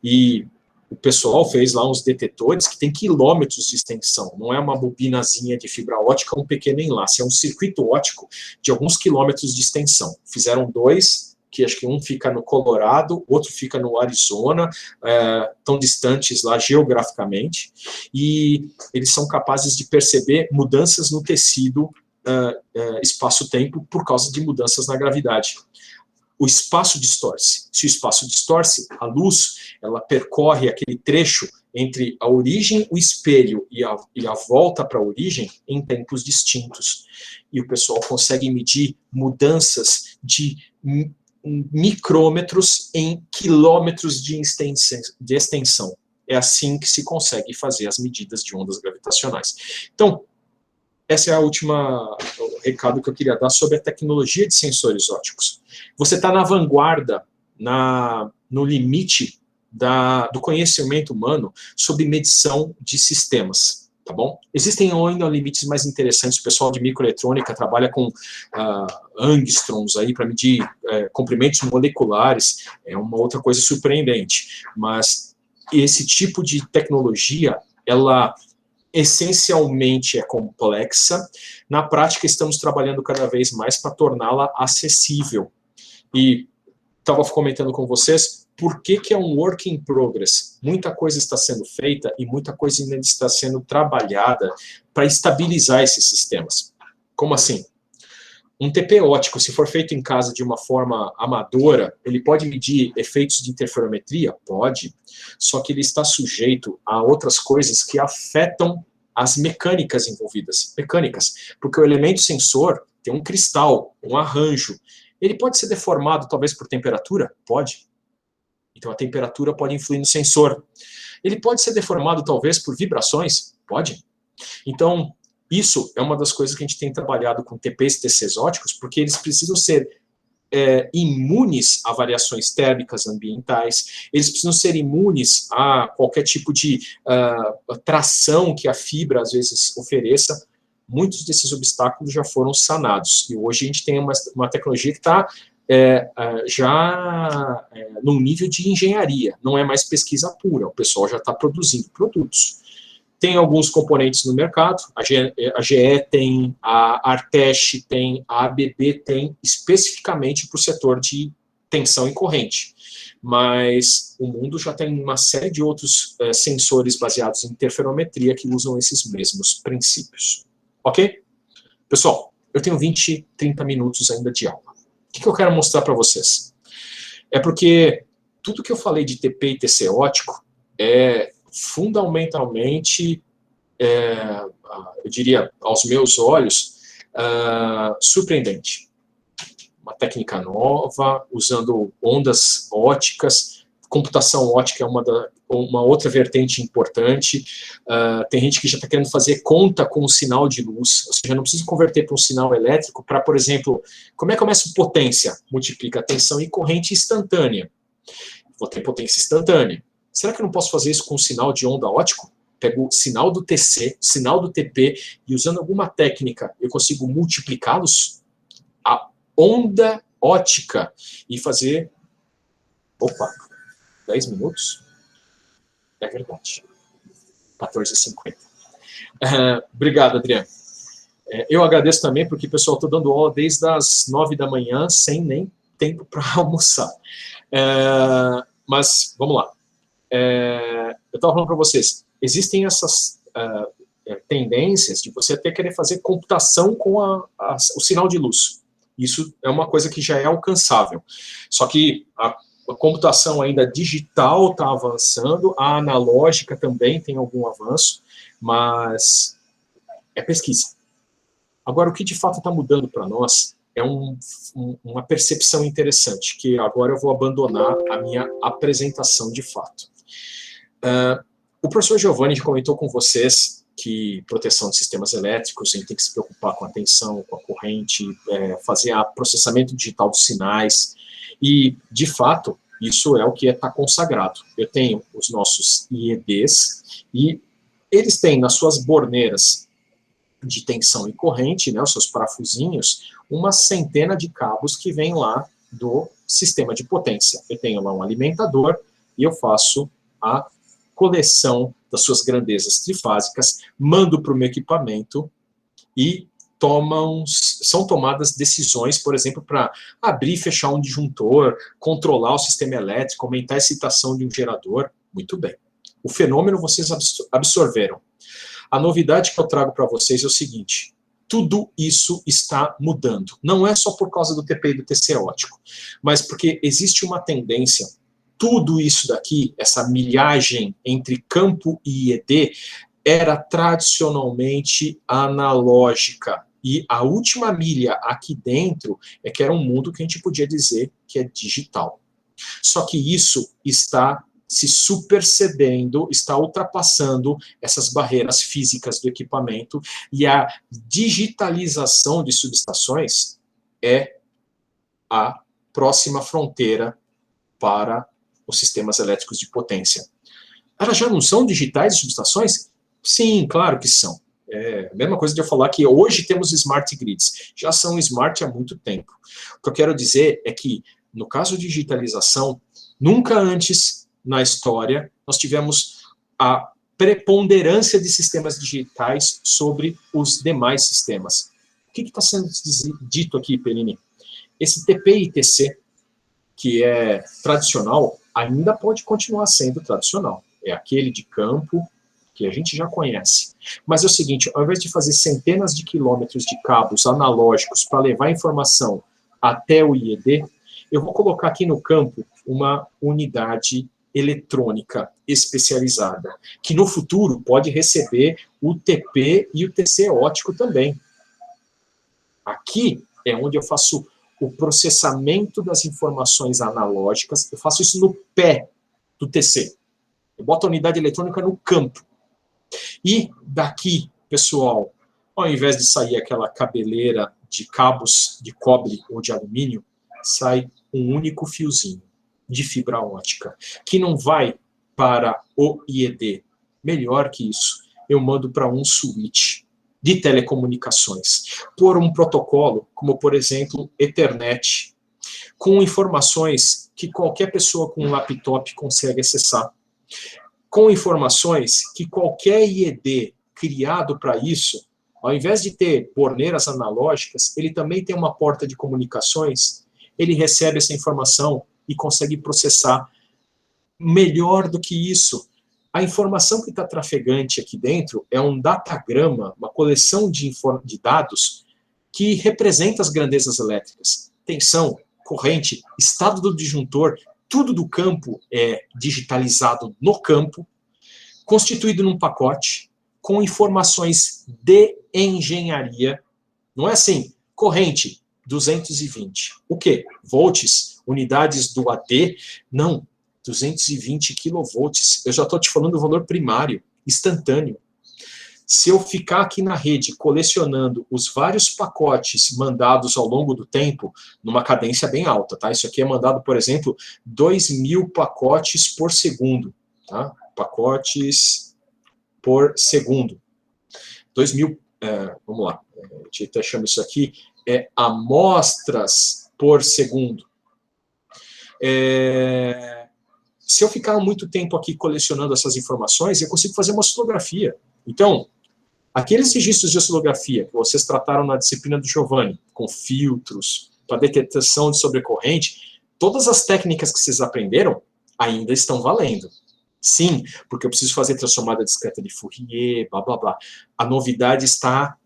E o pessoal fez lá uns detetores que tem quilômetros de extensão. Não é uma bobinazinha de fibra ótica, um pequeno enlace. É um circuito óptico de alguns quilômetros de extensão. Fizeram dois, que acho que um fica no Colorado, outro fica no Arizona, tão distantes lá geograficamente. E eles são capazes de perceber mudanças no tecido espaço-tempo por causa de mudanças na gravidade. O espaço distorce. Se o espaço distorce, a luz ela percorre aquele trecho entre a origem, o espelho e a volta para a origem em tempos distintos. E o pessoal consegue medir mudanças de micrômetros em quilômetros de extensão. É assim que se consegue fazer as medidas de ondas gravitacionais. Então, esse é o recado que eu queria dar sobre a tecnologia de sensores ópticos. Você está na vanguarda, no limite do conhecimento humano sobre medição de sistemas, tá bom? Existem ainda limites mais interessantes. O pessoal de microeletrônica trabalha com angstroms aí para medir comprimentos moleculares, é uma outra coisa surpreendente, mas esse tipo de tecnologia, ela essencialmente é complexa. Na prática, estamos trabalhando cada vez mais para torná-la acessível. E estava comentando com vocês por que é um work in progress. Muita coisa está sendo feita e muita coisa ainda está sendo trabalhada para estabilizar esses sistemas. Como assim? Um TP ótico, se for feito em casa de uma forma amadora, ele pode medir efeitos de interferometria? Pode. Só que ele está sujeito a outras coisas que afetam as mecânicas envolvidas. Mecânicas. Porque o elemento sensor tem um cristal, um arranjo. Ele pode ser deformado, talvez, por temperatura? Pode. Então, a temperatura pode influir no sensor. Ele pode ser deformado, talvez, por vibrações? Pode. Então, isso é uma das coisas que a gente tem trabalhado com TPs e TCs óticos, porque eles precisam ser imunes a variações térmicas ambientais, eles precisam ser imunes a qualquer tipo de tração que a fibra, às vezes, ofereça. Muitos desses obstáculos já foram sanados, e hoje a gente tem uma tecnologia que está já num nível de engenharia, não é mais pesquisa pura, o pessoal já está produzindo produtos. Tem alguns componentes no mercado, a GE tem, a Artesh tem, a ABB tem, especificamente para o setor de tensão e corrente. Mas o mundo já tem uma série de outros sensores baseados em interferometria que usam esses mesmos princípios. Ok? Pessoal, eu tenho 20, 30 minutos ainda de aula. O que eu quero mostrar para vocês? É porque tudo que eu falei de TP e TC ótico é fundamentalmente, eu diria, aos meus olhos, surpreendente. Uma técnica nova, usando ondas óticas, computação ótica é uma outra vertente importante. Tem gente que já está querendo fazer conta com o sinal de luz, ou seja, não precisa converter para um sinal elétrico para, por exemplo, como é que eu meço potência? Multiplica a tensão e corrente instantânea. Vou ter potência instantânea. Será que eu não posso fazer isso com um sinal de onda ótico? Pego o sinal do TC, sinal do TP, e usando alguma técnica eu consigo multiplicá-los? A onda ótica e fazer... Opa, 10 minutos? É verdade. 14h50. Obrigado, Adriano. Eu agradeço também, porque, pessoal, estou dando aula desde as 9 da manhã, sem nem tempo para almoçar. Mas, vamos lá. Eu estava falando para vocês, existem essas tendências de você até querer fazer computação com o sinal de luz. Isso é uma coisa que já é alcançável. Só que a computação ainda digital está avançando, a analógica também tem algum avanço, mas é pesquisa. Agora, o que de fato está mudando para nós é uma percepção interessante, que agora eu vou abandonar a minha apresentação de fato. O professor Giovanni comentou com vocês que proteção de sistemas elétricos, a gente tem que se preocupar com a tensão, com a corrente, fazer processamento digital dos sinais, e, de fato, isso é o que está consagrado. Eu tenho os nossos IEDs, e eles têm nas suas borneiras de tensão e corrente, né, os seus parafusinhos, uma centena de cabos que vêm lá do sistema de potência. Eu tenho lá um alimentador, e eu faço a coleção das suas grandezas trifásicas, mando para o meu equipamento e são tomadas decisões, por exemplo, para abrir e fechar um disjuntor, controlar o sistema elétrico, aumentar a excitação de um gerador. Muito bem. O fenômeno vocês absorveram. A novidade que eu trago para vocês é o seguinte: tudo isso está mudando. Não é só por causa do TP e do TC ótico, mas porque existe uma tendência. Tudo isso daqui, essa milhagem entre campo e IED, era tradicionalmente analógica. E a última milha aqui dentro é que era um mundo que a gente podia dizer que é digital. Só que isso está se supercedendo, está ultrapassando essas barreiras físicas do equipamento, e a digitalização de subestações é a próxima fronteira para os sistemas elétricos de potência. Elas já não são digitais de subestações? Sim, claro que são. É a mesma coisa de eu falar que hoje temos smart grids. Já são smart há muito tempo. O que eu quero dizer é que, no caso de digitalização, nunca antes na história nós tivemos a preponderância de sistemas digitais sobre os demais sistemas. O que está sendo dito aqui, Perini? Esse TP e TC, que é tradicional, ainda pode continuar sendo tradicional. É aquele de campo que a gente já conhece. Mas é o seguinte, ao invés de fazer centenas de quilômetros de cabos analógicos para levar informação até o IED, eu vou colocar aqui no campo uma unidade eletrônica especializada, que no futuro pode receber o TP e o TC ótico também. Aqui é onde eu faço o processamento das informações analógicas, eu faço isso no pé do TC. Eu boto a unidade eletrônica no campo. E daqui, pessoal, ao invés de sair aquela cabeleira de cabos de cobre ou de alumínio, sai um único fiozinho de fibra ótica, que não vai para o IED. Melhor que isso, eu mando para um switch de telecomunicações, por um protocolo, como por exemplo Ethernet, com informações que qualquer pessoa com um laptop consegue acessar, com informações que qualquer IED criado para isso, ao invés de ter torneiras analógicas, ele também tem uma porta de comunicações, ele recebe essa informação e consegue processar melhor do que isso. A informação que está trafegante aqui dentro é um datagrama, uma coleção de dados que representa as grandezas elétricas. Tensão, corrente, estado do disjuntor, tudo do campo é digitalizado no campo, constituído num pacote, com informações de engenharia. Não é assim, corrente, 220. O quê? Volts, unidades do AD? Não, 220 quilovolts. Eu já estou te falando do valor primário, instantâneo. Se eu ficar aqui na rede colecionando os vários pacotes mandados ao longo do tempo, numa cadência bem alta, tá? Isso aqui é mandado, por exemplo, 2.000 pacotes por segundo, tá? Pacotes por segundo. 2.000, vamos lá, a gente até chama isso aqui, amostras por segundo. Se eu ficar muito tempo aqui colecionando essas informações, eu consigo fazer uma oscilografia. Então, aqueles registros de oscilografia que vocês trataram na disciplina do Giovanni, com filtros, para detecção de sobrecorrente, todas as técnicas que vocês aprenderam ainda estão valendo. Sim, porque eu preciso fazer transformada discreta de Fourier, blá, blá, blá. A novidade está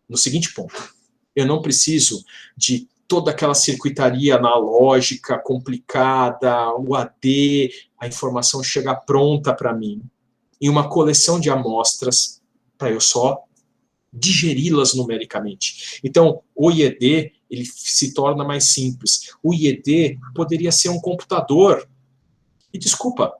no seguinte ponto. Eu não preciso de toda aquela circuitaria analógica, complicada, o AD, a informação chega pronta para mim, em uma coleção de amostras, para eu só digeri-las numericamente. Então, o IED, ele se torna mais simples. O IED poderia ser um computador. E desculpa,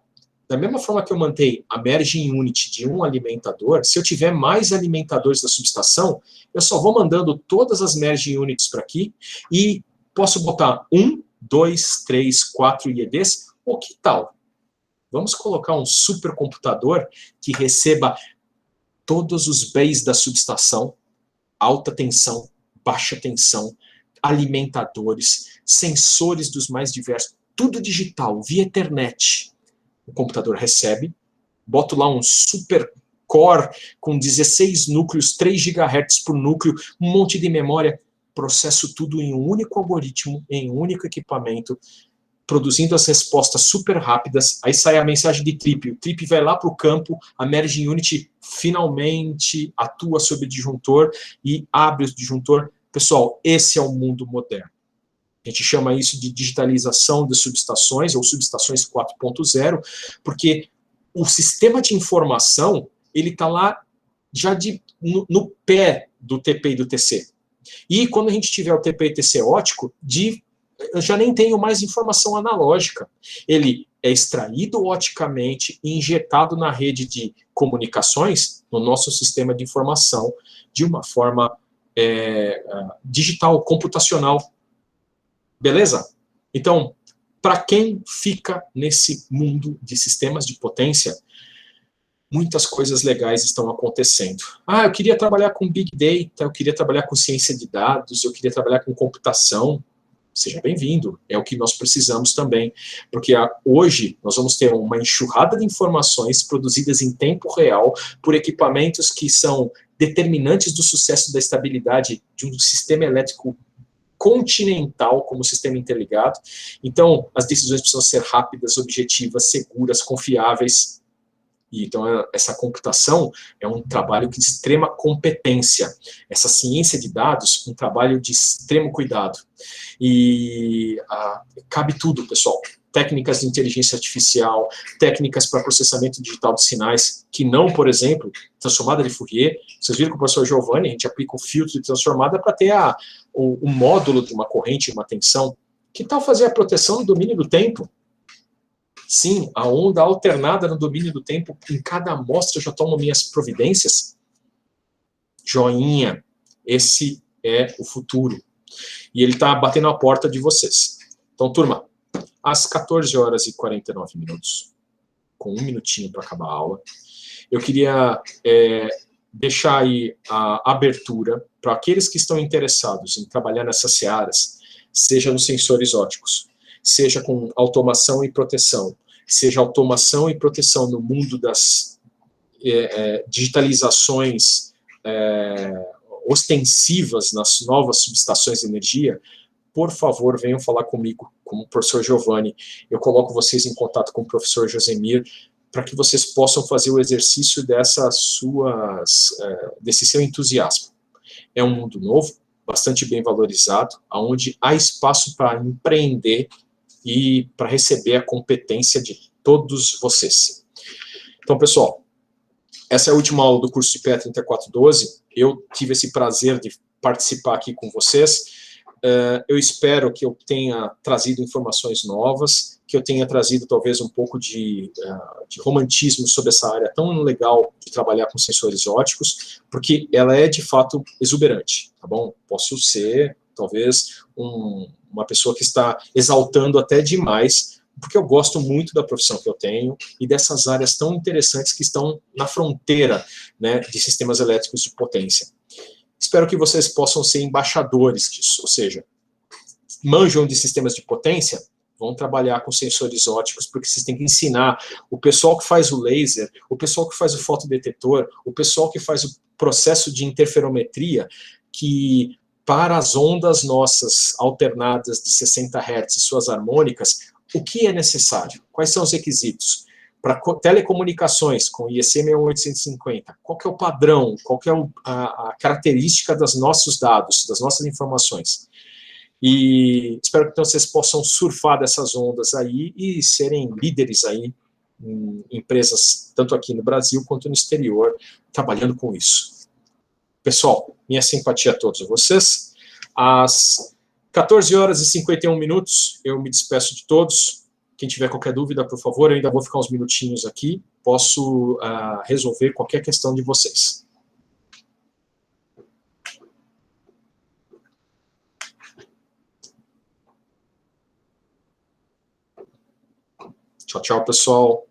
da mesma forma que eu mantenho a merging unit de um alimentador, se eu tiver mais alimentadores da subestação, eu só vou mandando todas as merging units para aqui e posso botar 1, 2, 3, 4 IEDs, ou que tal? Vamos colocar um supercomputador que receba todos os bens da subestação, alta tensão, baixa tensão, alimentadores, sensores dos mais diversos, tudo digital, via Ethernet. O computador recebe, boto lá um super core com 16 núcleos, 3 GHz por núcleo, um monte de memória, processo tudo em um único algoritmo, em um único equipamento, produzindo as respostas super rápidas, aí sai a mensagem de trip, o trip vai lá para o campo, a merging unit finalmente atua sobre o disjuntor e abre o disjuntor. Pessoal, esse é o mundo moderno. A gente chama isso de digitalização de subestações, ou subestações 4.0, porque o sistema de informação, ele está lá já no pé do TP e do TC. E quando a gente tiver o TP e TC ótico, eu já nem tenho mais informação analógica. Ele é extraído oticamente e injetado na rede de comunicações, no nosso sistema de informação, de uma forma digital, computacional. Beleza? Então, para quem fica nesse mundo de sistemas de potência, muitas coisas legais estão acontecendo. Eu queria trabalhar com Big Data, eu queria trabalhar com ciência de dados, eu queria trabalhar com computação. Seja bem-vindo, é o que nós precisamos também, porque hoje nós vamos ter uma enxurrada de informações produzidas em tempo real por equipamentos que são determinantes do sucesso da estabilidade de um sistema elétrico continental como sistema interligado. Então, as decisões precisam ser rápidas, objetivas, seguras, confiáveis. E então, essa computação é um trabalho de extrema competência. Essa ciência de dados, um trabalho de extremo cuidado. E cabe tudo, pessoal. Técnicas de inteligência artificial, técnicas para processamento digital de sinais, que não, por exemplo, transformada de Fourier. Vocês viram que o professor Giovanni, a gente aplica o filtro de transformada para ter o módulo de uma corrente, uma tensão. Que tal fazer a proteção no domínio do tempo? Sim, a onda alternada no domínio do tempo, em cada amostra eu já tomo minhas providências. Joinha, esse é o futuro. E ele está batendo a porta de vocês. Então, turma, às 14 horas e 49 minutos, com um minutinho para acabar a aula, eu queria deixar aí a abertura para aqueles que estão interessados em trabalhar nessas searas, seja nos sensores ópticos, seja com automação e proteção, seja automação e proteção no mundo das digitalizações ostensivas nas novas subestações de energia, por favor, venham falar comigo, com o professor Giovanni. Eu coloco vocês em contato com o professor Josemir, para que vocês possam fazer o exercício desse seu entusiasmo. É um mundo novo, bastante bem valorizado, onde há espaço para empreender e para receber a competência de todos vocês. Então, pessoal, essa é a última aula do curso de PE 3412. Eu tive esse prazer de participar aqui com vocês. Eu espero que eu tenha trazido informações novas, que eu tenha trazido talvez um pouco de romantismo sobre essa área tão legal de trabalhar com sensores ópticos, porque ela é de fato exuberante, tá bom? Posso ser talvez uma pessoa que está exaltando até demais, porque eu gosto muito da profissão que eu tenho e dessas áreas tão interessantes que estão na fronteira, né, de sistemas elétricos de potência. Espero que vocês possam ser embaixadores disso, ou seja, manjam de sistemas de potência, vão trabalhar com sensores ópticos, porque vocês têm que ensinar o pessoal que faz o laser, o pessoal que faz o fotodetetor, o pessoal que faz o processo de interferometria, que para as ondas nossas alternadas de 60 Hz e suas harmônicas, o que é necessário? Quais são os requisitos? Para telecomunicações com IEC 61850, qual que é o padrão, qual que é a característica dos nossos dados, das nossas informações? E espero que então, vocês possam surfar dessas ondas aí e serem líderes aí em empresas, tanto aqui no Brasil quanto no exterior, trabalhando com isso. Pessoal, minha simpatia a todos vocês. Às 14 horas e 51 minutos, eu me despeço de todos. Quem tiver qualquer dúvida, por favor, eu ainda vou ficar uns minutinhos aqui. Posso resolver qualquer questão de vocês. Tchau, tchau, pessoal.